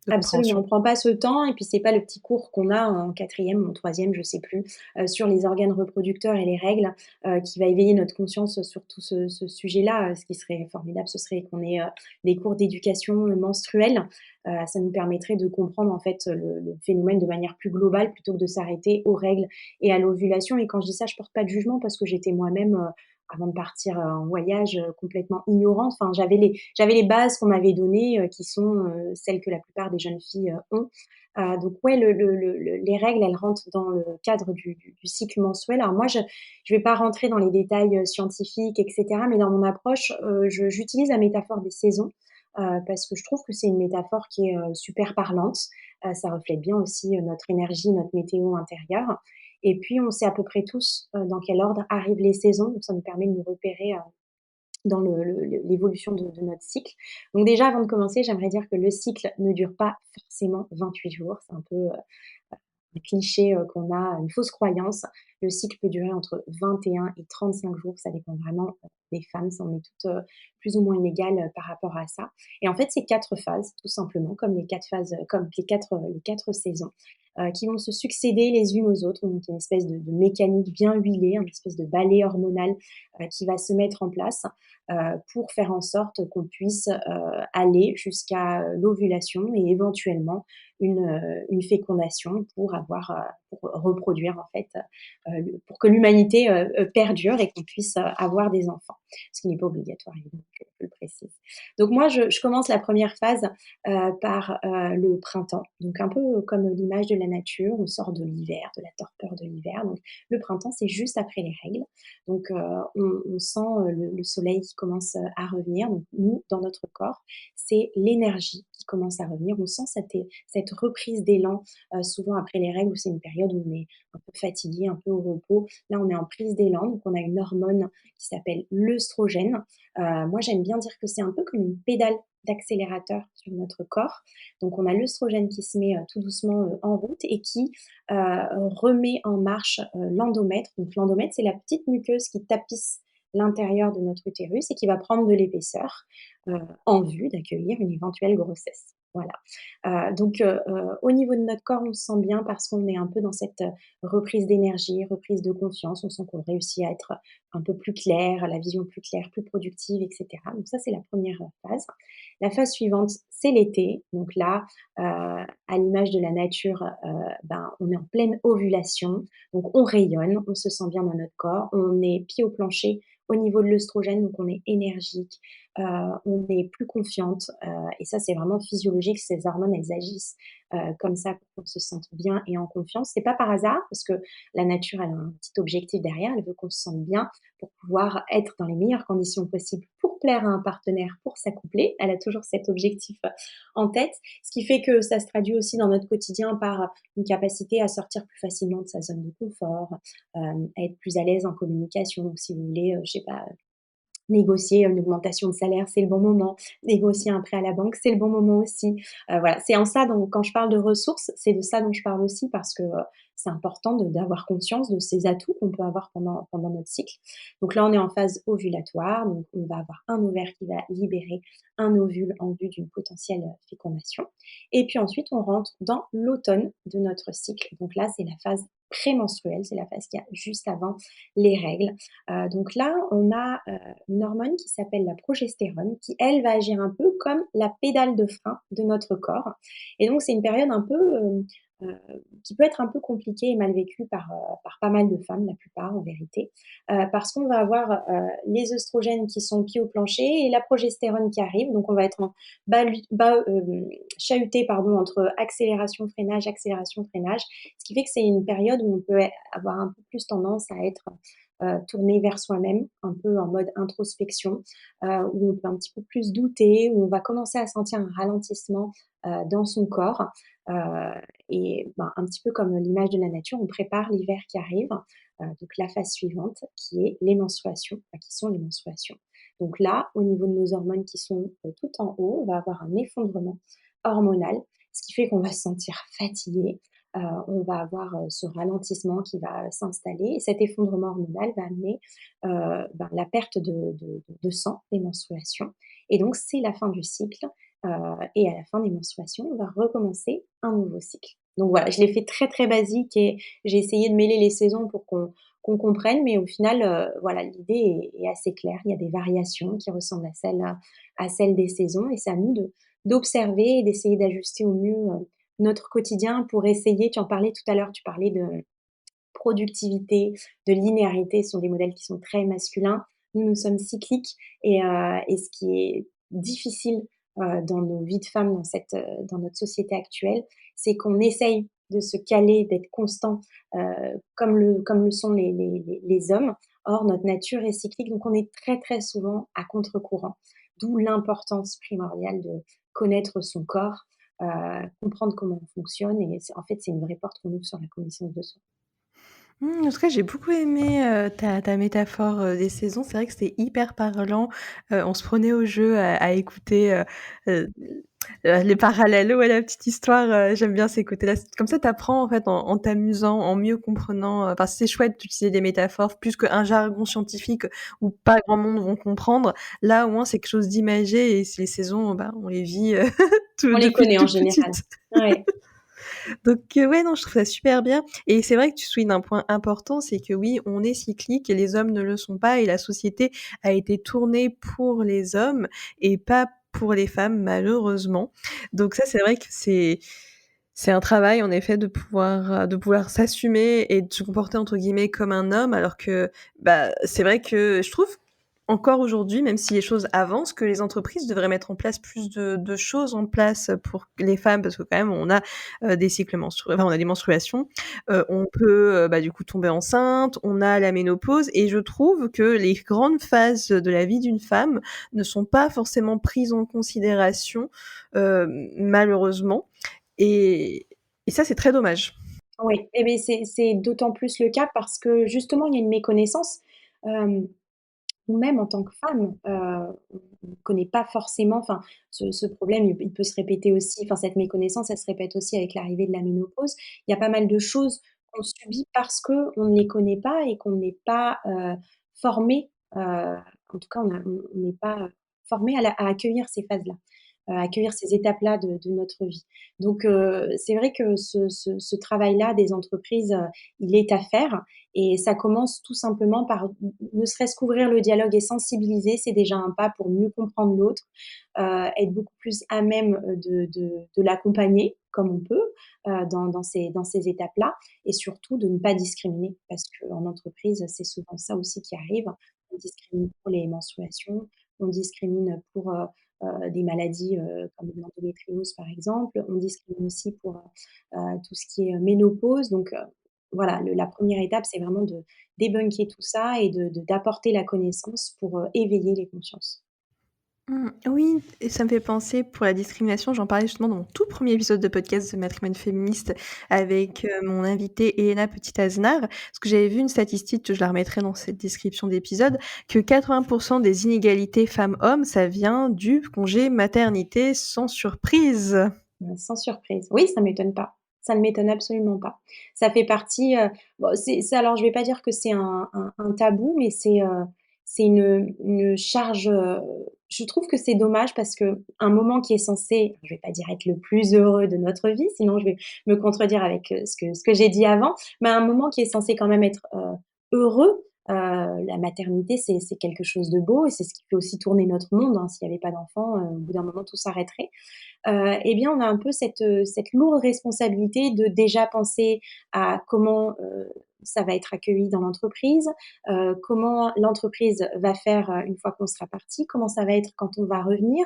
de Absolument, compréhension. on prend pas ce temps et puis c'est pas le petit cours qu'on a en quatrième ou en troisième, je sais plus, sur les organes reproducteurs et les règles, qui va éveiller notre conscience sur tout ce sujet-là. Ce qui serait formidable, ce serait qu'on ait, des cours d'éducation, menstruelle. Ça nous permettrait de comprendre en fait, le phénomène de manière plus globale plutôt que de s'arrêter aux règles et à l'ovulation. Et quand je dis ça, je porte pas de jugement parce que j'étais moi-même, avant de partir, en voyage, complètement ignorante. Enfin, j'avais les bases qu'on m'avait données, qui sont, celles que la plupart des jeunes filles, ont. Donc ouais, les règles, elles rentrent dans le cadre du cycle menstruel. Alors moi, je vais pas rentrer dans les détails, scientifiques et cetera, mais dans mon approche, j'utilise la métaphore des saisons, parce que je trouve que c'est une métaphore qui est, super parlante. Ça reflète bien aussi, notre énergie, notre météo intérieure. Et puis, on sait à peu près tous, dans quel ordre arrivent les saisons, donc ça nous permet de nous repérer, dans l'évolution de notre cycle. Donc déjà, avant de commencer, j'aimerais dire que le cycle ne dure pas forcément 28 jours. C'est un peu, un cliché, qu'on a, une fausse croyance. Le cycle peut durer entre 21 et 35 jours, ça dépend vraiment, des femmes, ça on est toutes, plus ou moins inégales, par rapport à ça et en fait, c'est 4 phases tout simplement comme les 4 phases, comme les 4 saisons, qui vont se succéder les unes aux autres. Donc il y a une espèce de mécanique bien huilée, une espèce de balai hormonal, qui va se mettre en place, pour faire en sorte qu'on puisse, aller jusqu'à, l'ovulation et éventuellement une fécondation pour avoir, pour reproduire en fait, pour que l'humanité, perdure et qu'on puisse, avoir des enfants. Ce qui n'est pas obligatoire évidemment, je le précise. Donc moi je commence la première phase, par, le printemps. Donc un peu comme l'image de la nature, on sort de l'hiver, de la torpeur de l'hiver. Donc le printemps, c'est juste après les règles. Donc on sent, le soleil qui commence, à revenir. Donc nous, dans notre corps, c'est l'énergie qui commence à revenir. On sent cette reprise d'élan, souvent après les règles où c'est une période où on est un peu fatigué, un peu au repos. Là, on est en prise d'élan, donc on a une hormone qui s'appelle l'œstrogène. Moi, j'aime bien dire que c'est un peu comme une pédale d'accélérateur sur notre corps. Donc on a l'œstrogène qui se met, tout doucement, en route et qui, remet en marche, l'endomètre. Donc l'endomètre, c'est la petite muqueuse qui tapisse l'intérieur de notre utérus et qui va prendre de l'épaisseur, en vue d'accueillir une éventuelle grossesse. Voilà. Au niveau de notre corps, on se sent bien parce qu'on est un peu dans cette, reprise d'énergie, reprise de confiance. On sent qu'on réussit à être un peu plus clair, la vision plus claire, plus productive et cetera. Donc ça, c'est la première phase. La phase suivante, c'est l'été. Donc là, à l'image de la nature, ben, on est en pleine ovulation, donc on rayonne, on se sent bien dans notre corps, on est pied au plancher au niveau de l'œstrogène, donc on est énergique, on est plus confiante, et ça, c'est vraiment physiologique. Ces hormones, elles agissent, comme ça pour qu'on se sente bien et en confiance. C'est pas par hasard parce que la nature, elle a un petit objectif derrière. Elle veut qu'on se sente bien pour pouvoir être dans les meilleures conditions possibles pour plaire à un partenaire, pour s'accoupler. Elle a toujours cet objectif, en tête, ce qui fait que ça se traduit aussi dans notre quotidien par une capacité à sortir plus facilement de sa zone de confort, à être plus à l'aise en communication. Donc si vous voulez, je sais pas, négocier une augmentation de salaire, c'est le bon moment. Négocier un prêt à la banque, c'est le bon moment aussi. Voilà, c'est en ça donc quand je parle de ressources, c'est de ça dont je parle aussi parce que, c'est important d'avoir conscience de ces atouts qu'on peut avoir pendant notre cycle. Donc là, on est en phase ovulatoire, donc on va avoir un ovaire qui va libérer un ovule en vue d'une potentielle, fécondation et puis ensuite on rentre dans l'automne de notre cycle. Donc là, c'est la phase prémenstruelle, c'est la phase qu'il y a juste avant les règles. Donc là, on a, une hormone qui s'appelle la progestérone qui, elle, va agir un peu comme la pédale de frein de notre corps et donc c'est une période un peu, qui peut être un peu compliquée et mal vécue par pas mal de femmes, la plupart en vérité, parce qu'on va avoir, les œstrogènes qui sont pieds au plancher et la progestérone qui arrive. Donc on va être en chahuté pardon, entre accélération, freinage, accélération, freinage. Ce qui fait que c'est une période où on peut avoir un peu plus tendance à être, tourné vers soi-même, un peu en mode introspection, où on peut un petit peu plus douter, où on va commencer à sentir un ralentissement, dans son corps, heu et ben, un petit peu comme l'image de la nature, on prépare l'hiver qui arrive, donc la phase suivante qui est les menstruations, enfin qui sont les menstruations. Donc là, au niveau de nos hormones qui sont, tout en haut, on va avoir un effondrement hormonal, ce qui fait qu'on va se sentir fatigué, on va avoir, ce ralentissement qui va s'installer et cet effondrement hormonal va amener, ben, la perte de sang, des menstruations et donc c'est la fin du cycle, et à la fin des menstruations, on va recommencer un nouveau cycle. Donc voilà, je l'ai fait très, très basique et j'ai essayé de mêler les saisons pour qu'on comprenne, mais au final, voilà, l'idée est assez claire. Il y a des variations qui ressemblent à celles des saisons et c'est à nous d'observer et d'essayer d'ajuster au mieux, notre quotidien pour essayer tu en parlais tout à l'heure, tu parlais de productivité, de linéarité, ce sont des modèles qui sont très masculins. Nous, nous sommes cycliques et ce qui est difficile, dans nos vies de femmes dans notre société actuelle, c'est qu'on essaye de se caler, d'être constant, comme le sont les hommes. Or, notre nature est cyclique, donc on est très, très souvent à contre-courant. D'où l'importance primordiale de connaître son corps, comprendre comment on fonctionne et c'est en fait, c'est une vraie porte qu'on ouvre sur la connaissance de soi. En tout cas, j'ai beaucoup aimé, ta métaphore, des saisons. C'est vrai que c'était hyper parlant. On se prenait au jeu à écouter, heu les parallèles, ouais, la petite histoire, j'aime bien ces côtés-là. Comme ça, tu apprends, en fait, en t'amusant, en mieux comprenant, enfin, c'est chouette d'utiliser des métaphores plus qu'un jargon scientifique où pas grand monde vont comprendre. Là, au moins, c'est quelque chose d'imagé et c'est les saisons, bah, on les vit, tout On les depuis connaît en toute général. petite. Ouais. Donc ouais, non, je trouve ça super bien et c'est vrai que tu soulignes un point important, c'est que oui, on est cyclique et les hommes ne le sont pas et la société a été tournée pour les hommes et pas pour les femmes, malheureusement. Donc ça, c'est vrai que c'est un travail en effet de pouvoir s'assumer et de se comporter entre guillemets «comme un homme» alors que, bah, c'est vrai que je trouve encore aujourd'hui, même si les choses avancent, que les entreprises devraient mettre en place plus de choses en place pour les femmes parce que quand même on a, des cycles enfin on a des menstruations, on peut, bah, du coup tomber enceinte, on a la ménopause et je trouve que les grandes phases de la vie d'une femme ne sont pas forcément prises en considération, malheureusement et ça, c'est très dommage. Oui et beh, c'est d'autant plus le cas parce que justement il y a une méconnaissance, hem ou même en tant que femme, on ne connaît pas forcément enfin, ce problème, il peut se répéter aussi enfin, cette méconnaissance, elle se répète aussi avec l'arrivée de la ménopause. Il y a pas mal de choses qu'on subit parce qu'on ne les connaît pas et qu'on n'est pas, formé, en tout cas, on n'est pas, formé à accueillir ces phases-là, à accueillir ces étapes-là de notre vie. Donc c'est vrai que ce travail-là des entreprises, il est à faire et ça commence tout simplement par ne serait-ce qu'ouvrir le dialogue et sensibiliser, c'est déjà un pas pour mieux comprendre l'autre, être beaucoup plus à même, de l'accompagner comme on peut, dans ces étapes-là et surtout de ne pas discriminer parce qu'en entreprise, c'est souvent ça aussi qui arrive. On discrimine pour les menstruations, on discrimine pour, des maladies, comme l'endométriose par exemple, on discrimine aussi pour, tout ce qui est ménopause donc voilà, la première étape, c'est vraiment de débunker tout ça et d'apporter la connaissance pour éveiller les consciences. Oui et ça me fait penser pour la discrimination, j'en parlais justement dans mon tout premier épisode de podcast de Matrimoine féministe avec, mon invitée Elena Petit-Aznar. Parce que j'avais vu une statistique, je la remettrai dans cette description d'épisode, que 80 des inégalités femmes-hommes, ça vient du congé maternité, sans surprise. Sans surprise. Oui, ça m'étonne pas. Ça ne m'étonne absolument pas. Ça fait partie, bon, c'est alors je vais pas dire que c'est un tabou, mais c'est une charge, je trouve que c'est dommage parce qu'un moment qui est censé, je vais pas dire être le plus heureux de notre vie, sinon je vais me contredire avec, ce que j'ai dit avant, mais un moment qui est censé quand même être, heureux, la maternité, c'est quelque chose de beau et c'est ce qui fait aussi tourner notre monde, hein. S'il y avait pas d'enfants, au bout d'un moment tout s'arrêterait. Eh bien, on a un peu cette lourde responsabilité de déjà penser à comment, ça va être accueilli dans l'entreprise, comment l'entreprise va faire, une fois qu'on sera parti, comment ça va être quand on va revenir.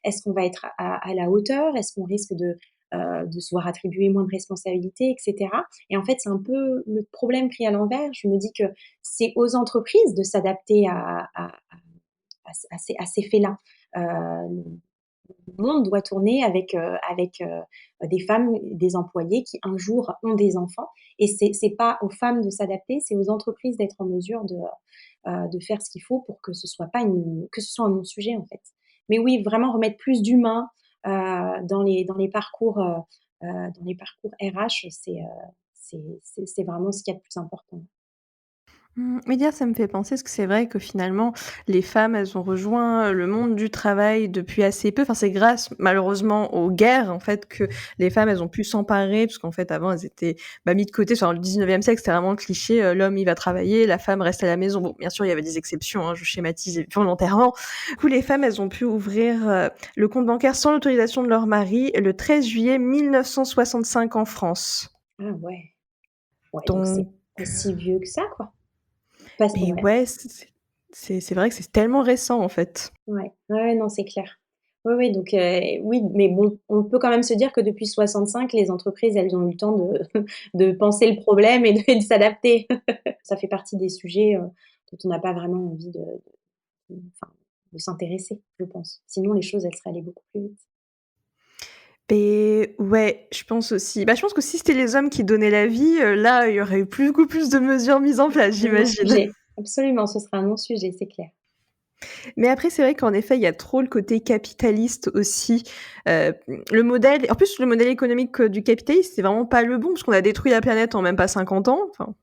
Est-ce qu'on va être à la hauteur? Est-ce qu'on risque de se voir attribuer moins de responsabilités et cetera? Et en fait, c'est un peu le problème pris à l'envers. Je me dis que c'est aux entreprises de s'adapter à ces faits-là. Le monde doit tourner avec des femmes, des employés qui un jour ont des enfants et c'est pas aux femmes de s'adapter, c'est aux entreprises d'être en mesure de faire ce qu'il faut pour que ce soit pas que ce soit un non-sujet, en fait. Mais oui, vraiment remettre plus d'humain, dans les parcours, dans les parcours RH, c'est vraiment ce qu'il y a de plus important. Mais d'ailleurs, ça me fait penser, parce que c'est vrai que finalement, les femmes, elles ont rejoint le monde du travail depuis assez peu. Enfin, c'est grâce, malheureusement, aux guerres, en fait, que les femmes, elles ont pu s'emparer, parce qu'en fait, avant, elles étaient, bah, mises de côté. Enfin, le 19e siècle, c'était vraiment le cliché, l'homme, il va travailler, la femme reste à la maison. Bon, bien sûr, il y avait des exceptions, hein, je schématise volontairement. Du coup, les femmes, elles ont pu ouvrir le compte bancaire sans l'autorisation de leur mari le 13 juillet 1965 en France. Ah ouais, ouais, donc c'est Donc pas si vieux que ça, quoi. Pas mais ouais. ouais, c'est vrai que c'est tellement récent, en fait. Ouais, ouais, ouais, non, c'est clair. Oui, oui, donc oui, mais bon, on peut quand même se dire que depuis 65, les entreprises, elles ont eu le temps de de penser le problème et de s'adapter. Ça fait partie des sujets, dont on n'a pas vraiment envie enfin, de s'intéresser, je pense. Sinon les choses, elles seraient allées beaucoup plus vite. Beh, ouais, je pense aussi. Bah, je pense que si c'était les hommes qui donnaient la vie, là, il y aurait eu plus beaucoup plus de mesures mises en place, Un j'imagine. non-sujet. Absolument, ce sera un non-sujet, c'est clair. Mais après, c'est vrai qu'en effet, il y a trop le côté capitaliste aussi. Le modèle en plus, le modèle économique, du capitalisme, c'est vraiment pas le bon, parce qu'on a détruit la planète en même pas 50 ans. Enfin,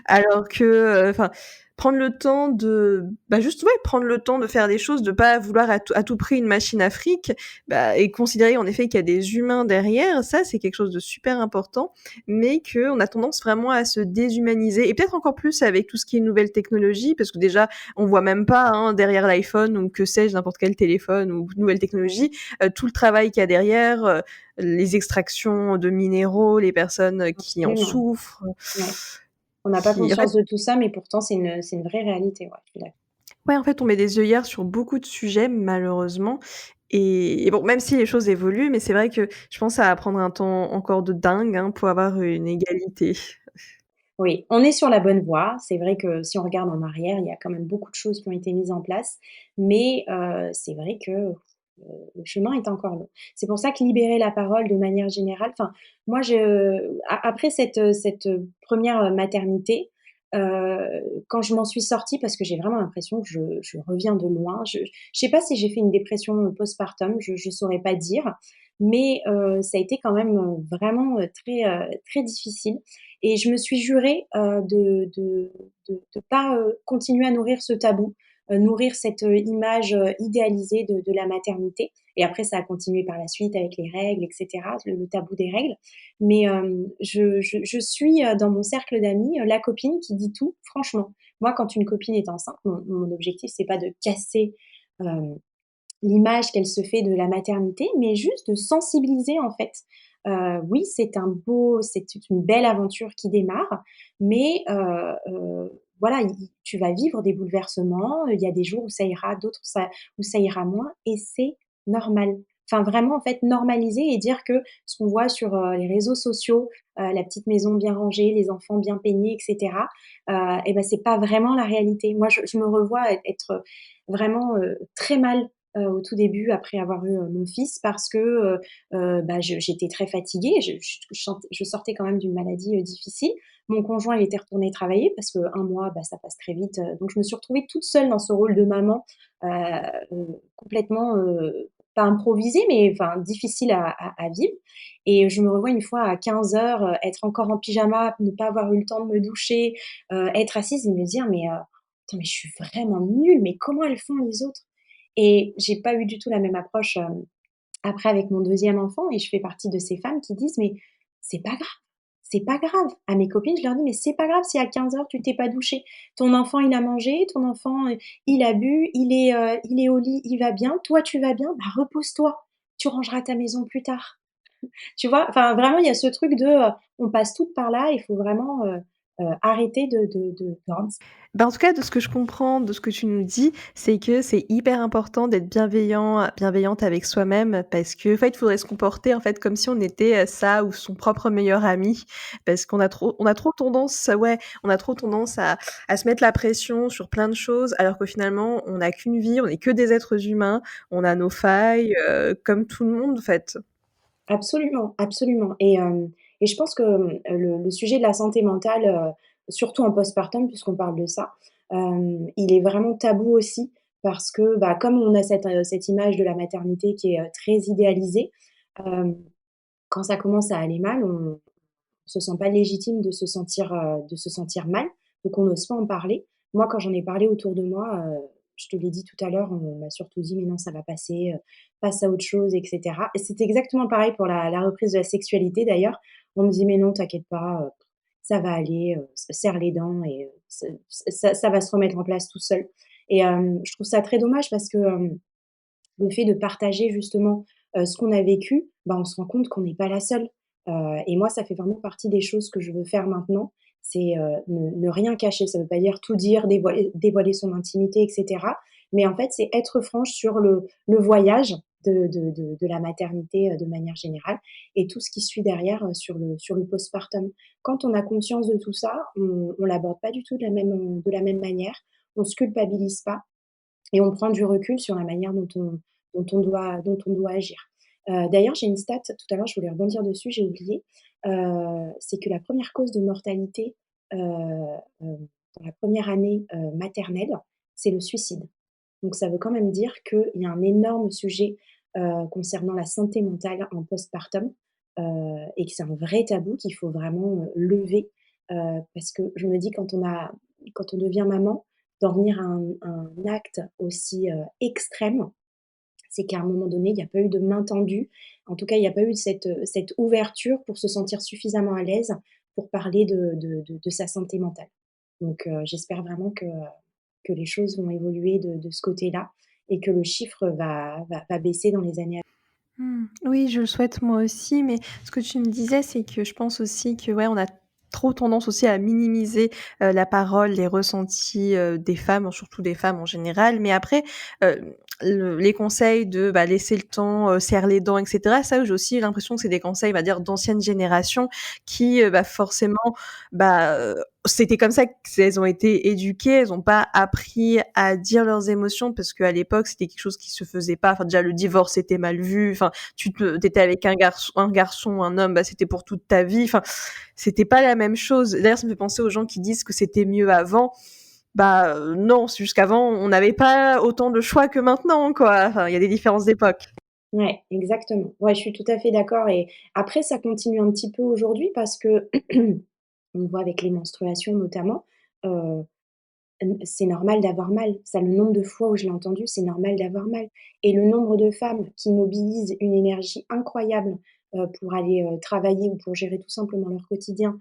alors que, enfin, prendre le temps de bah, juste, ouais, prendre le temps de faire des choses, de pas vouloir à tout prix une machine à fric, bah et considérer en effet qu'il y a des humains derrière, ça, c'est quelque chose de super important, mais qu'on a tendance vraiment à se déshumaniser et peut-être encore plus avec tout ce qui est nouvelles technologies, parce que déjà, on voit même pas, hein, derrière l'iPhone ou que sais-je, n'importe quel téléphone ou nouvelle technologie, tout le travail qu'il y a derrière, les extractions de minéraux, les personnes, qui en Absolument, souffrent, ouais. On n'a pas qui en conscience fait de tout ça, mais pourtant c'est une vraie réalité, ouais, je suis d'accord. ouais, en fait, on met des œillères sur beaucoup de sujets malheureusement et bon, même si les choses évoluent, mais c'est vrai que je pense que ça va prendre un temps encore de dingue, hein, pour avoir une égalité. Oui, on est sur la bonne voie. C'est vrai que si on regarde en arrière, il y a quand même beaucoup de choses qui ont été mises en place, mais c'est vrai que, le chemin est encore long. C'est pour ça que libérer la parole de manière générale enfin, moi je après cette 1re maternité, quand je m'en suis sortie parce que j'ai vraiment l'impression que je reviens de loin. Je sais pas si j'ai fait une dépression, postpartum, je saurais pas dire, mais ça a été quand même, vraiment, très difficile et je me suis jurée, de pas, continuer à nourrir ce tabou, nourrir cette, image, idéalisée de la maternité et après ça a continué par la suite avec les règles et cetera, le tabou des règles. Mais, je suis, dans mon cercle d'amis, la copine qui dit tout, franchement. Moi, quand une copine est enceinte, mon objectif, c'est pas de casser, hem l'image qu'elle se fait de la maternité, mais juste de sensibiliser en fait. Oui, c'est une belle aventure qui démarre, mais voilà, tu vas vivre des bouleversements, il y a des jours où ça ira, d'autres où ça ira moins et c'est normal. Enfin vraiment en fait normaliser et dire que ce qu'on voit sur, les réseaux sociaux, la petite maison bien rangée, les enfants bien peignés et cetera, et bah, c'est pas vraiment la réalité. Moi je me revois être vraiment, très mal au tout début après avoir eu, mon fils parce que, bah, j'étais très fatiguée, je sortais quand même d'une maladie, difficile. Mon conjoint, il était retourné travailler parce qu'1 mois, bah, ça passe très vite, donc je me suis retrouvée toute seule dans ce rôle de maman, complètement, pas improvisée, mais enfin difficile à vivre et je me revois une fois à 15 heures, être encore en pyjama, ne pas avoir eu le temps de me doucher, être assise et me dire: «Mais, attends, mais je suis vraiment nulle, mais comment elles font les autres?» Et j'ai pas eu du tout la même approche, après avec mon deuxième enfant et je fais partie de ces femmes qui disent: «Mais c'est pas grave, c'est pas grave». À mes copines, je leur dis: «Mais c'est pas grave si à 15 heures tu t'es pas douché. Ton enfant, il a mangé, ton enfant, il a bu, il est au lit, il va bien. Toi, tu vas bien, bah, repose-toi. Tu rangeras ta maison plus tard». Tu vois? Enfin, vraiment, il y a ce truc de, on passe toutes par là, il faut vraiment, arrêter de rendre Bah, en tout cas, de ce que je comprends, de ce que tu nous dis, c'est que c'est hyper important d'être bienveillante avec soi-même parce qu'en fait, il faudrait se comporter, en fait, comme si on était, sa ou son propre meilleur ami. Parce qu'on a trop tendance ouais, on a trop tendance à se mettre la pression sur plein de choses alors que finalement, on n'a qu'une vie, on n'est que des êtres humains, on a nos failles, comme tout le monde, en fait. absolument, absolument et je pense que, le sujet de la santé mentale, surtout en postpartum puisqu'on parle de ça, il est vraiment tabou aussi parce que, bah, comme on a cette image de la maternité qui est, très idéalisée, hem, quand ça commence à aller mal, on se sent pas légitime de se sentir mal, donc on n'ose pas en parler. Moi, quand j'en ai parlé autour de moi, je te l'ai dit tout à l'heure, on m'a surtout dit: «Mais non, ça va passer, passe à autre chose» et cetera et c'était exactement pareil pour la reprise de la sexualité d'ailleurs. On me dit: «Mais non, t'inquiète pas, ça va aller, serre les dents et ça va se remettre en place tout seul» et je trouve ça très dommage parce que, le fait de partager justement, ce qu'on a vécu, bah, on se rend compte qu'on n'est pas la seule, et moi, ça fait vraiment partie des choses que je veux faire maintenant. C'est, ne rien cacher. Ça veut pas dire tout dire, dévoiler son intimité et cetera. Mais en fait, c'est être franche sur le voyage de la maternité, de manière générale et tout ce qui suit derrière, sur le postpartum. Quand on a conscience de tout ça, on l'aborde pas du tout de la même manière. On se culpabilise pas et on prend du recul sur la manière dont on doit agir. D'ailleurs, j'ai une stat, tout à l'heure, je voulais rebondir dessus, j'ai oublié, c'est que la première cause de mortalité, heu, dans la première année, maternelle, c'est le suicide. Donc ça veut quand même dire qu'il y a un énorme sujet, concernant la santé mentale en postpartum, et que c'est un vrai tabou qu'il faut vraiment, lever, parce que je me dis quand on devient maman, d'en venir à un acte aussi, extrême, c'est qu'à un moment donné, il n'y a pas eu de main tendue. En tout cas, il n'y a pas eu cette ouverture pour se sentir suffisamment à l'aise pour parler de sa santé mentale. Donc j'espère vraiment que les choses vont évoluer de ce côté-là et que le chiffre va baisser dans les années à Mmh. Oui, je le souhaite moi aussi, mais ce que tu me disais, c'est que je pense aussi que, ouais, on a trop tendance aussi à minimiser, la parole, les ressentis, des femmes, surtout des femmes en général. Mais après, les conseils de, bah, laisser le temps, serre les dents et cetera, ça, j'ai aussi l'impression que c'est des conseils, on va dire, d'ancienne génération qui, bah, forcément, bah, c'était comme ça qu'elles ont été éduquées. Elles ont pas appris à dire leurs émotions parce qu'à l'époque, c'était quelque chose qui se faisait pas. Enfin, déjà, le divorce était mal vu. Enfin, t'étais avec un garçon ou un homme, bah, c'était pour toute ta vie. Enfin, c'était pas la même chose. D'ailleurs, ça me fait penser aux gens qui disent que c'était mieux avant. Bah, non, c'est juste qu'avant, on n'avait pas autant de choix que maintenant, quoi. Enfin, il y a des différences d'époque. ouais, exactement. Ouais, je suis tout à fait d'accord et après ça continue un petit peu aujourd'hui parce que on le voit avec les menstruations notamment, heu c'est normal d'avoir mal. Ça, le nombre de fois où je l'ai entendu, c'est normal d'avoir mal et le nombre de femmes qui mobilisent une énergie incroyable, pour aller, travailler ou pour gérer tout simplement leur quotidien,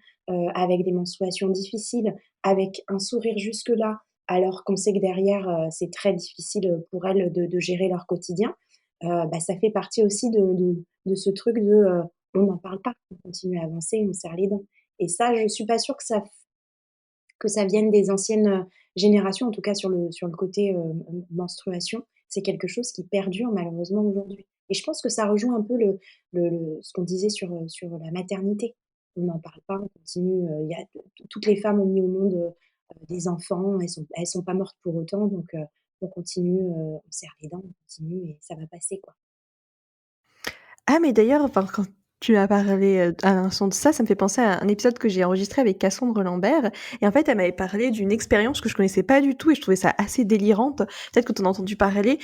avec des menstruations difficiles, avec un sourire jusque-là, alors qu'on sait que derrière, c'est très difficile, pour elles de gérer leur quotidien. Bah, ça fait partie aussi de ce truc de, on n'en parle pas, on continue à avancer, on serre les dents et ça, je suis pas sûre que ça vienne des anciennes, générations, en tout cas sur le côté, menstruation. C'est quelque chose qui perdure malheureusement aujourd'hui et je pense que ça rejoint un peu ce qu'on disait sur la maternité. On n'en parle pas, on continue, il y a toutes les femmes ont mis au monde, des enfants, elles sont pas mortes pour autant donc on continue, on serre les dents, on continue et ça va passer, quoi. Ah mais d'ailleurs, enfin, quand tu as parlé, à l'instant de ça, ça me fait penser à un épisode que j'ai enregistré avec Cassandre Lambert et en fait, elle m'avait parlé d'une expérience que je connaissais pas du tout et je trouvais ça assez délirante. Peut-être que tu en as entendu parler,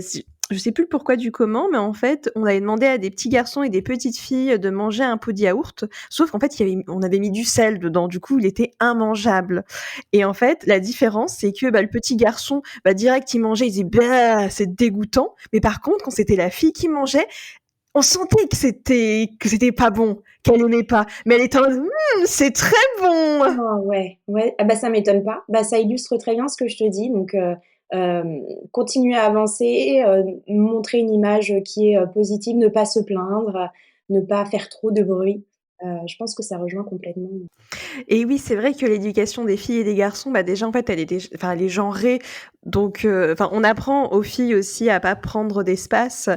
si je sais plus le pourquoi du comment, mais en fait, on avait demandé à des petits garçons et des petites filles de manger un pot de yaourt, sauf qu'en fait, on avait mis du sel dedans, du coup, il était immangeable et en fait, la différence, c'est que, bah, le petit garçon, bah, direct, il mangeait, il disait: «Bah, c'est dégoûtant», mais par contre, quand c'était la fille qui mangeait, on sentait que c'était pas bon, qu'elle aimait pas, mais elle était en mode: c'est très bon!» Ah ouais, ouais, ah bah, ça m'étonne pas. Bah, ça illustre très bien ce que je te dis donc continuer à avancer, montrer une image, qui est, positive, ne pas se plaindre, ne pas faire trop de bruit. Je pense que ça rejoint complètement. Et oui, c'est vrai que l'éducation des filles et des garçons, bah, déjà, en fait, elle est genrée, donc enfin, on apprend aux filles aussi à pas prendre d'espace,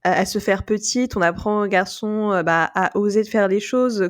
à se faire petites. On apprend aux garçons, bah, à oser de faire les choses,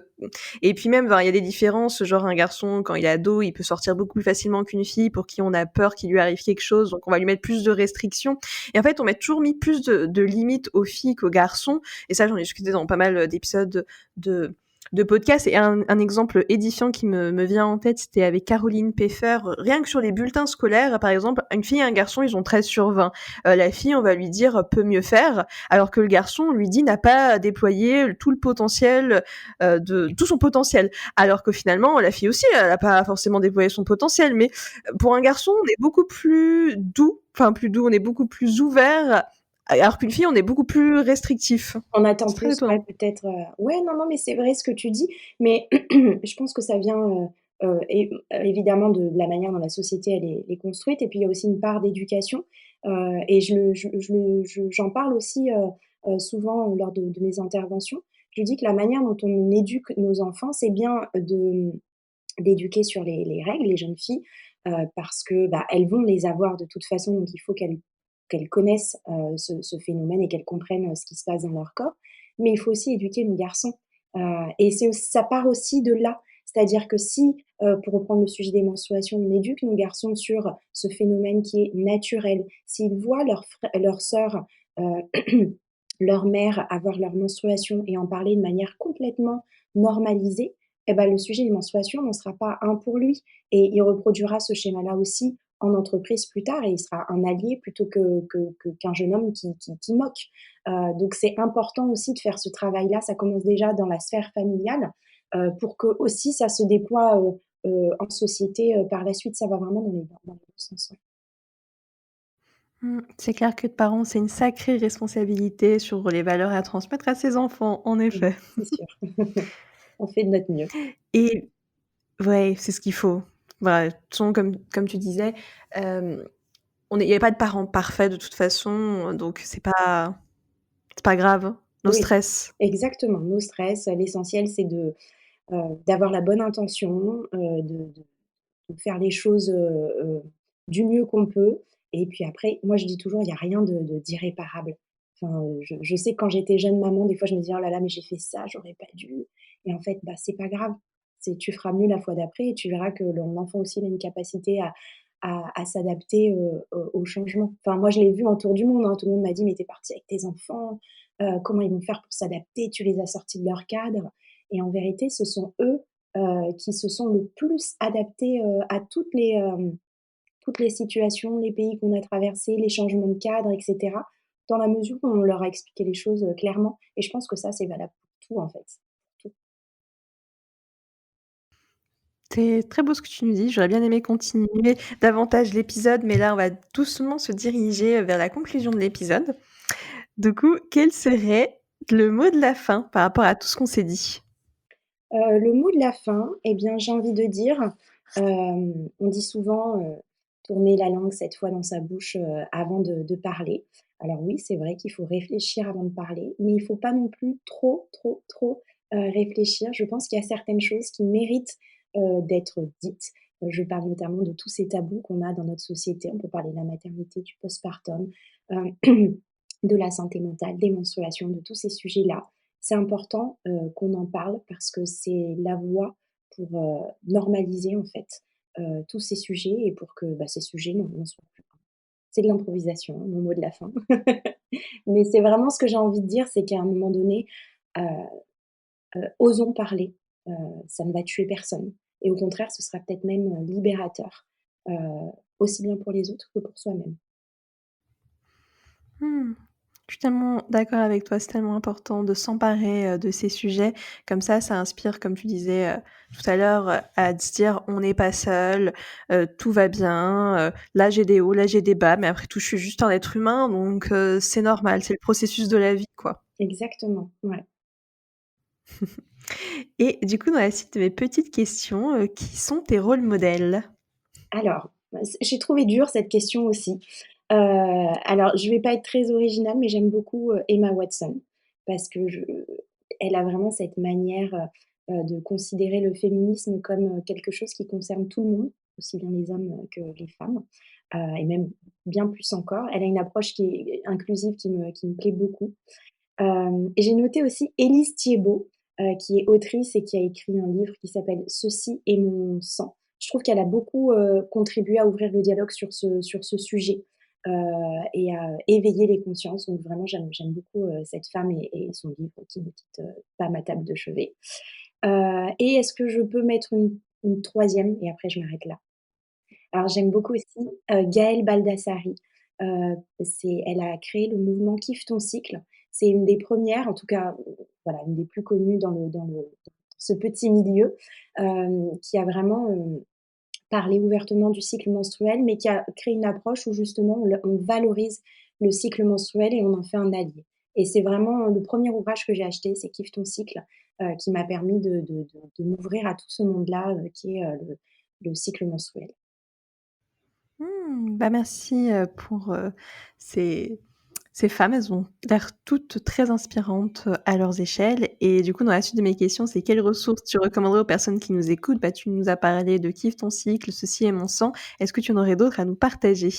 et puis même, enfin, il y a des différences, genre un garçon, quand il est ado, il peut sortir beaucoup plus facilement qu'une fille pour qui on a peur qu'il lui arrive quelque chose, donc on va lui mettre plus de restrictions et en fait, on met toujours mis plus de limites aux filles qu'aux garçons et ça, j'en ai discuté dans pas mal, d'épisodes de de podcasts et un exemple édifiant qui me vient en tête, c'était avec Caroline Peffer. Rien que sur les bulletins scolaires, par exemple, une fille et un garçon, ils ont 13/20. La fille, on va lui dire peut mieux faire, alors que le garçon, on lui dit n'a pas déployé tout le potentiel, de tout son potentiel. Alors que finalement, la fille aussi, elle a pas forcément déployé son potentiel, mais pour un garçon, on est beaucoup plus doux, enfin plus doux, on est beaucoup plus ouvert, alors qu'une fille, on est beaucoup plus restrictif. On attend C'est très plus, ouais, étonnant. peut-être, ouais, non, non, mais c'est vrai ce que tu dis, mais je pense que ça vient, évidemment de la manière dont la société elle est construite et puis il y a aussi une part d'éducation, et j'en parle aussi, souvent lors de mes interventions. Je dis que la manière dont on éduque nos enfants, c'est bien d'éduquer sur les règles, les jeunes filles, parce que, bah, elles vont les avoir de toute façon, donc il faut qu'elles connaissent, ce phénomène et qu'elles comprennent, ce qui se passe dans leur corps. Mais il faut aussi éduquer nos garçons, et c'est aussi ça part aussi de là. C'est-à-dire que si, pour reprendre le sujet des menstruations, on éduque nos garçons sur ce phénomène qui est naturel, s'ils voient leurs sœurs, heu leur mère avoir leur menstruation et en parler de manière complètement normalisée, et bah, le sujet des menstruations n'en sera pas un pour lui et il reproduira ce schéma-là aussi en entreprise plus tard et il sera un allié plutôt qu'un jeune homme qui moque. Donc c'est important aussi de faire ce travail-là. Ça commence déjà dans la sphère familiale, pour que aussi ça se déploie, en société, par la suite. Ça va vraiment dans les 2 sens, ouais. C'est clair que être parent, c'est une sacrée responsabilité sur les valeurs à transmettre à ses enfants, en Mmh, effet. c'est sûr. On fait de notre mieux. Et ouais, c'est ce qu'il faut. Voilà, de toute façon, comme tu disais, hem, il y a pas de parents parfaits de toute façon, donc c'est pas grave, hein, no Oui, stress. exactement, no stress, l'essentiel c'est d'avoir la bonne intention, de faire les choses, du mieux qu'on peut et puis après, moi je dis toujours: «Il y a rien d'irréparable». Enfin, je sais que quand j'étais jeune maman, des fois je me disais: «Oh là là, mais j'ai fait ça, j'aurais pas dû» et en fait, bah, c'est pas grave. C'est tu feras mieux la fois d'après et tu verras que l'enfant aussi il a une capacité à s'adapter, au changement. Enfin, moi je l'ai vu en tour du monde, hein. Tout le monde m'a dit: «Mais tu es partie avec tes enfants, comment ils vont faire pour s'adapter? Tu les as sortis de leur cadre» et en vérité, ce sont eux qui se sont le plus adaptés, à toutes les situations, les pays qu'on a traversés, les changements de cadre et cetera, dans la mesure où on leur a expliqué les choses, clairement et je pense que ça, c'est valable pour tout, en fait. Tout. C'est très beau ce que tu nous dis. J'aurais bien aimé continuer davantage l'épisode, mais là, on va doucement se diriger vers la conclusion de l'épisode. Du coup, quel serait le mot de la fin par rapport à tout ce qu'on s'est dit? Le mot de la fin, eh bien, j'ai envie de dire, on dit souvent, tourner la langue 7 fois dans sa bouche, avant de parler. Alors oui, c'est vrai qu'il faut réfléchir avant de parler, mais il faut pas non plus trop, trop, trop, réfléchir. Je pense qu'il y a certaines choses qui méritent, d'être dites. Je parle notamment de tous ces tabous qu'on a dans notre société. On peut parler de la maternité, du postpartum, hem, de la santé mentale, des menstruations, de tous ces sujets-là. C'est important, qu'on en parle parce que c'est la voie pour, normaliser en fait, tous ces sujets et pour que, bah, ces sujets n'en soient plus. C'est de l'improvisation, hein, mon mot de la fin. Mais c'est vraiment ce que j'ai envie de dire, c'est qu'à un moment donné, heu osons parler, heu, ça ne va tuer personne et au contraire, ce sera peut-être même, libérateur, heu, aussi bien pour les autres que pour soi-même. Mmh. Je suis tellement d'accord avec toi, c'est tellement important de s'emparer, de ces sujets. Comme ça inspire, comme tu disais, tout à l'heure, à se dire: «On n'est pas seul, tout va bien, là j'ai des hauts, là j'ai des bas, mais après tout je suis juste un être humain donc c'est normal, c'est le processus de la vie, quoi». Exactement, ouais. Et du coup, dans la suite de mes petites questions, qui sont tes rôles modèles? Alors, bah, j'ai trouvé dur cette question aussi. Alors je vais pas être très originale, mais j'aime beaucoup, Emma Watson parce que je elle a vraiment cette manière, de considérer le féminisme comme, quelque chose qui concerne tout le monde, aussi bien les hommes, que les femmes, et même bien plus encore. Elle a une approche qui est inclusive qui me plaît beaucoup. Et j'ai noté aussi Élise Thiébaut, qui est autrice et qui a écrit un livre qui s'appelle «Ceci est mon sang». Je trouve qu'elle a beaucoup, contribué à ouvrir le dialogue sur ce sujet, heu et à éveiller les consciences. Donc vraiment j'aime beaucoup, cette femme et son livre qui ne quitte, pas ma table de chevet. Et est-ce que je peux mettre une 3e et après je m'arrête là? Alors j'aime beaucoup aussi, Gaëlle Baldassari. Elle a créé le mouvement Kiffe ton cycle. C'est une des premières, en tout cas, voilà, une des plus connues dans ce petit milieu, qui a vraiment, parlé ouvertement du cycle menstruel, mais qui a créé une approche où justement on valorise le cycle menstruel et on en fait un allié. Et c'est vraiment le premier ouvrage que j'ai acheté, c'est Kiffe ton cycle, qui m'a permis de m'ouvrir à tout ce monde-là, qui est, le cycle menstruel. Bah, merci, pour, ces ces femmes. Elles ont l'air toutes très inspirantes, à leurs échelles et du coup, dans la suite de mes questions, c'est quelles ressources tu recommanderais aux personnes qui nous écoutent? Bah, tu nous as parlé de «Kiffe ton cycle», «Ceci est mon sang». Est-ce que tu en aurais d'autres à nous partager?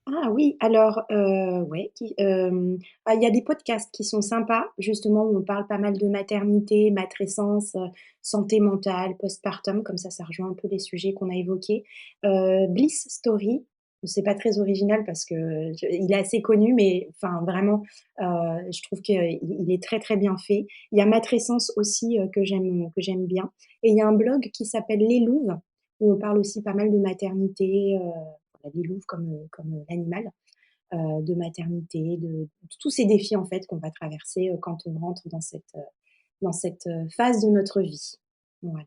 Ah oui, alors, ouais, il y a des podcasts qui sont sympas, justement, où on parle pas mal de maternité, matrescence, santé mentale, postpartum, comme ça rejoint un peu les sujets qu'on a évoqués. Bliss Story, C'est pas très original parce que il est assez connu, mais enfin vraiment, je trouve qu'il est très, très bien fait. Il y a Matrescence aussi, que j'aime bien et il y a un blog qui s'appelle Les Louves, où on parle aussi pas mal de maternité, voilà, les louves comme l'animal, de maternité, de tous ces défis en fait qu'on va traverser, quand on rentre dans cette phase de notre vie. Voilà.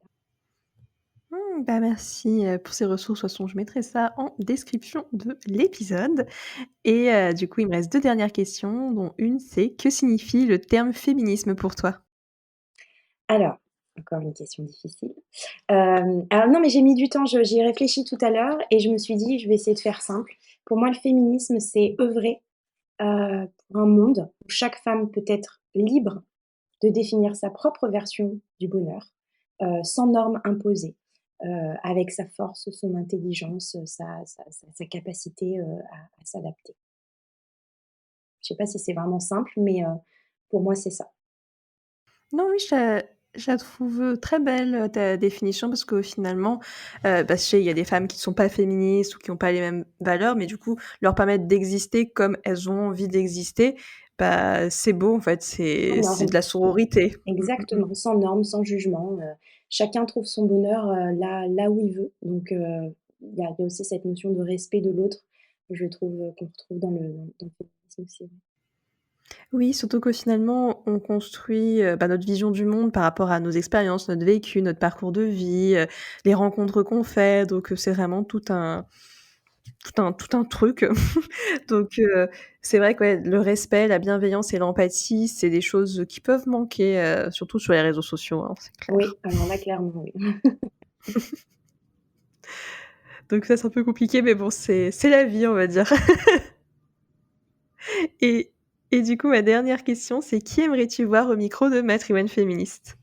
Bah, merci, pour ces ressources. De toute façon, je mettrai ça en description de l'épisode et du coup, il me reste 2 dernières questions, dont une, c'est: que signifie le terme féminisme pour toi? Alors, encore une question difficile. Alors non, mais j'ai mis du temps, j'y ai réfléchi tout à l'heure et je me suis dit: «Je vais essayer de faire simple». Pour moi, le féminisme, c'est œuvrer, pour un monde où chaque femme peut être libre de définir sa propre version du bonheur, sans normes imposées, avec sa force, son intelligence, sa capacité, à s'adapter. Je sais pas si c'est vraiment simple, mais pour moi, c'est ça. Non, oui, je la trouve, très belle, ta définition parce que finalement, bah, je sais, il y a des femmes qui ne sont pas féministes ou qui ont pas les mêmes valeurs, mais du coup, leur permettre d'exister comme elles ont envie d'exister, bah, c'est beau en fait, Sans c'est de normes. la sororité. Exactement, sans normes, sans jugement, chacun trouve son bonheur, là où il veut. Donc il y a aussi cette notion de respect de l'autre, je trouve, qu'on retrouve dans le féminisme aussi, ouais. Oui, surtout que finalement, on construit, bah, notre vision du monde par rapport à nos expériences, notre vécu, notre parcours de vie, les rencontres qu'on fait, donc c'est vraiment tout un truc. Donc c'est vrai que, ouais, le respect, la bienveillance et l'empathie, c'est des choses qui peuvent manquer, surtout sur les réseaux sociaux, hein, c'est clair. Oui, alors là, clairement, oui. Donc ça, c'est un peu compliqué, mais bon, c'est la vie, on va dire. Et et du coup, ma dernière question, c'est: qui aimerais-tu voir au micro de Matrimoine féministe?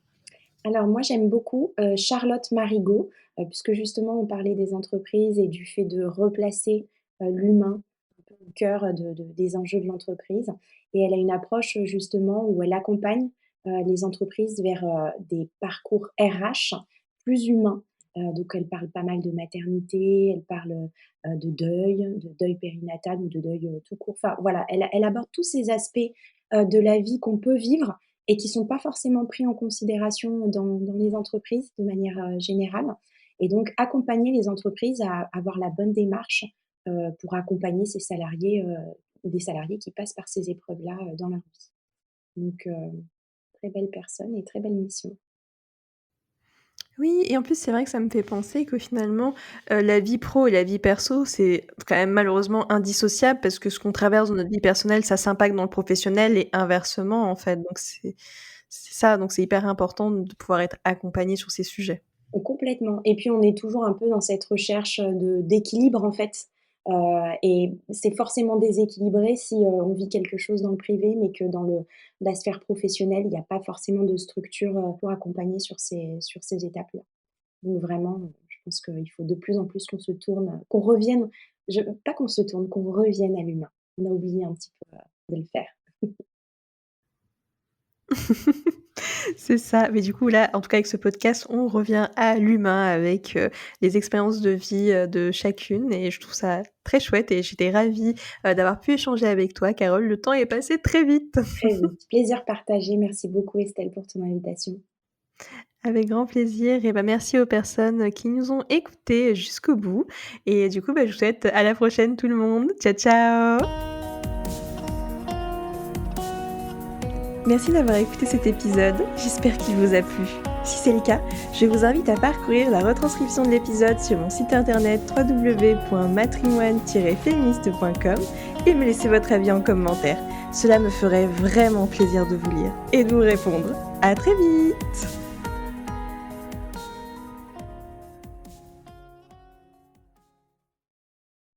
Alors moi, j'aime beaucoup, Charlotte Marigot, puisque justement on parlait des entreprises et du fait de replacer, l'humain un peu au cœur des enjeux de l'entreprise et elle a une approche, justement où elle accompagne, les entreprises vers, des parcours RH plus humains. Donc elle parle pas mal de maternité, elle parle, de deuil périnatal ou de deuil, tout court. Enfin voilà, elle aborde tous ces aspects, de la vie qu'on peut vivre et qui sont pas forcément pris en considération dans les entreprises de manière, générale et donc accompagner les entreprises à avoir la bonne démarche, pour accompagner ces salariés, ou des salariés qui passent par ces épreuves-là, dans leur vie. Donc très belle personne et très belle mission. Oui et en plus, c'est vrai que ça me fait penser que finalement, la vie pro et la vie perso, c'est quand même malheureusement indissociable parce que ce qu'on traverse dans notre vie personnelle, ça s'impacte dans le professionnel et inversement, en fait. Donc c'est ça, donc c'est hyper important de pouvoir être accompagné sur ces sujets. Complètement et puis on est toujours un peu dans cette recherche, d'équilibre en fait, et c'est forcément déséquilibré si, on vit quelque chose dans le privé, mais que dans la sphère professionnelle, il y a pas forcément de structure, pour accompagner sur ces étapes-là. Donc vraiment, je pense qu'il faut de plus en plus qu'on revienne, pas qu'on se tourne, qu'on revienne à l'humain. On a oublié un petit peu, de le faire. C'est ça, mais du coup là, en tout cas avec ce podcast, on revient à l'humain avec, les expériences de vie, de chacune et je trouve ça très chouette et j'étais ravie, d'avoir pu échanger avec toi Carole. Le temps est passé très vite. Très vite. Plaisir partagé. Merci beaucoup Estelle pour ton invitation. Avec grand plaisir et bah, merci aux personnes qui nous ont écoutés jusqu'au bout et du coup, bah, je vous souhaite à la prochaine tout le monde. Ciao, ciao! Merci d'avoir écouté cet épisode, j'espère qu'il vous a plu. Si c'est le cas, je vous invite à parcourir la retranscription de l'épisode sur mon site internet www.matrimoine-féministe.com et me laisser votre avis en commentaire. Cela me ferait vraiment plaisir de vous lire et de vous répondre. À très vite!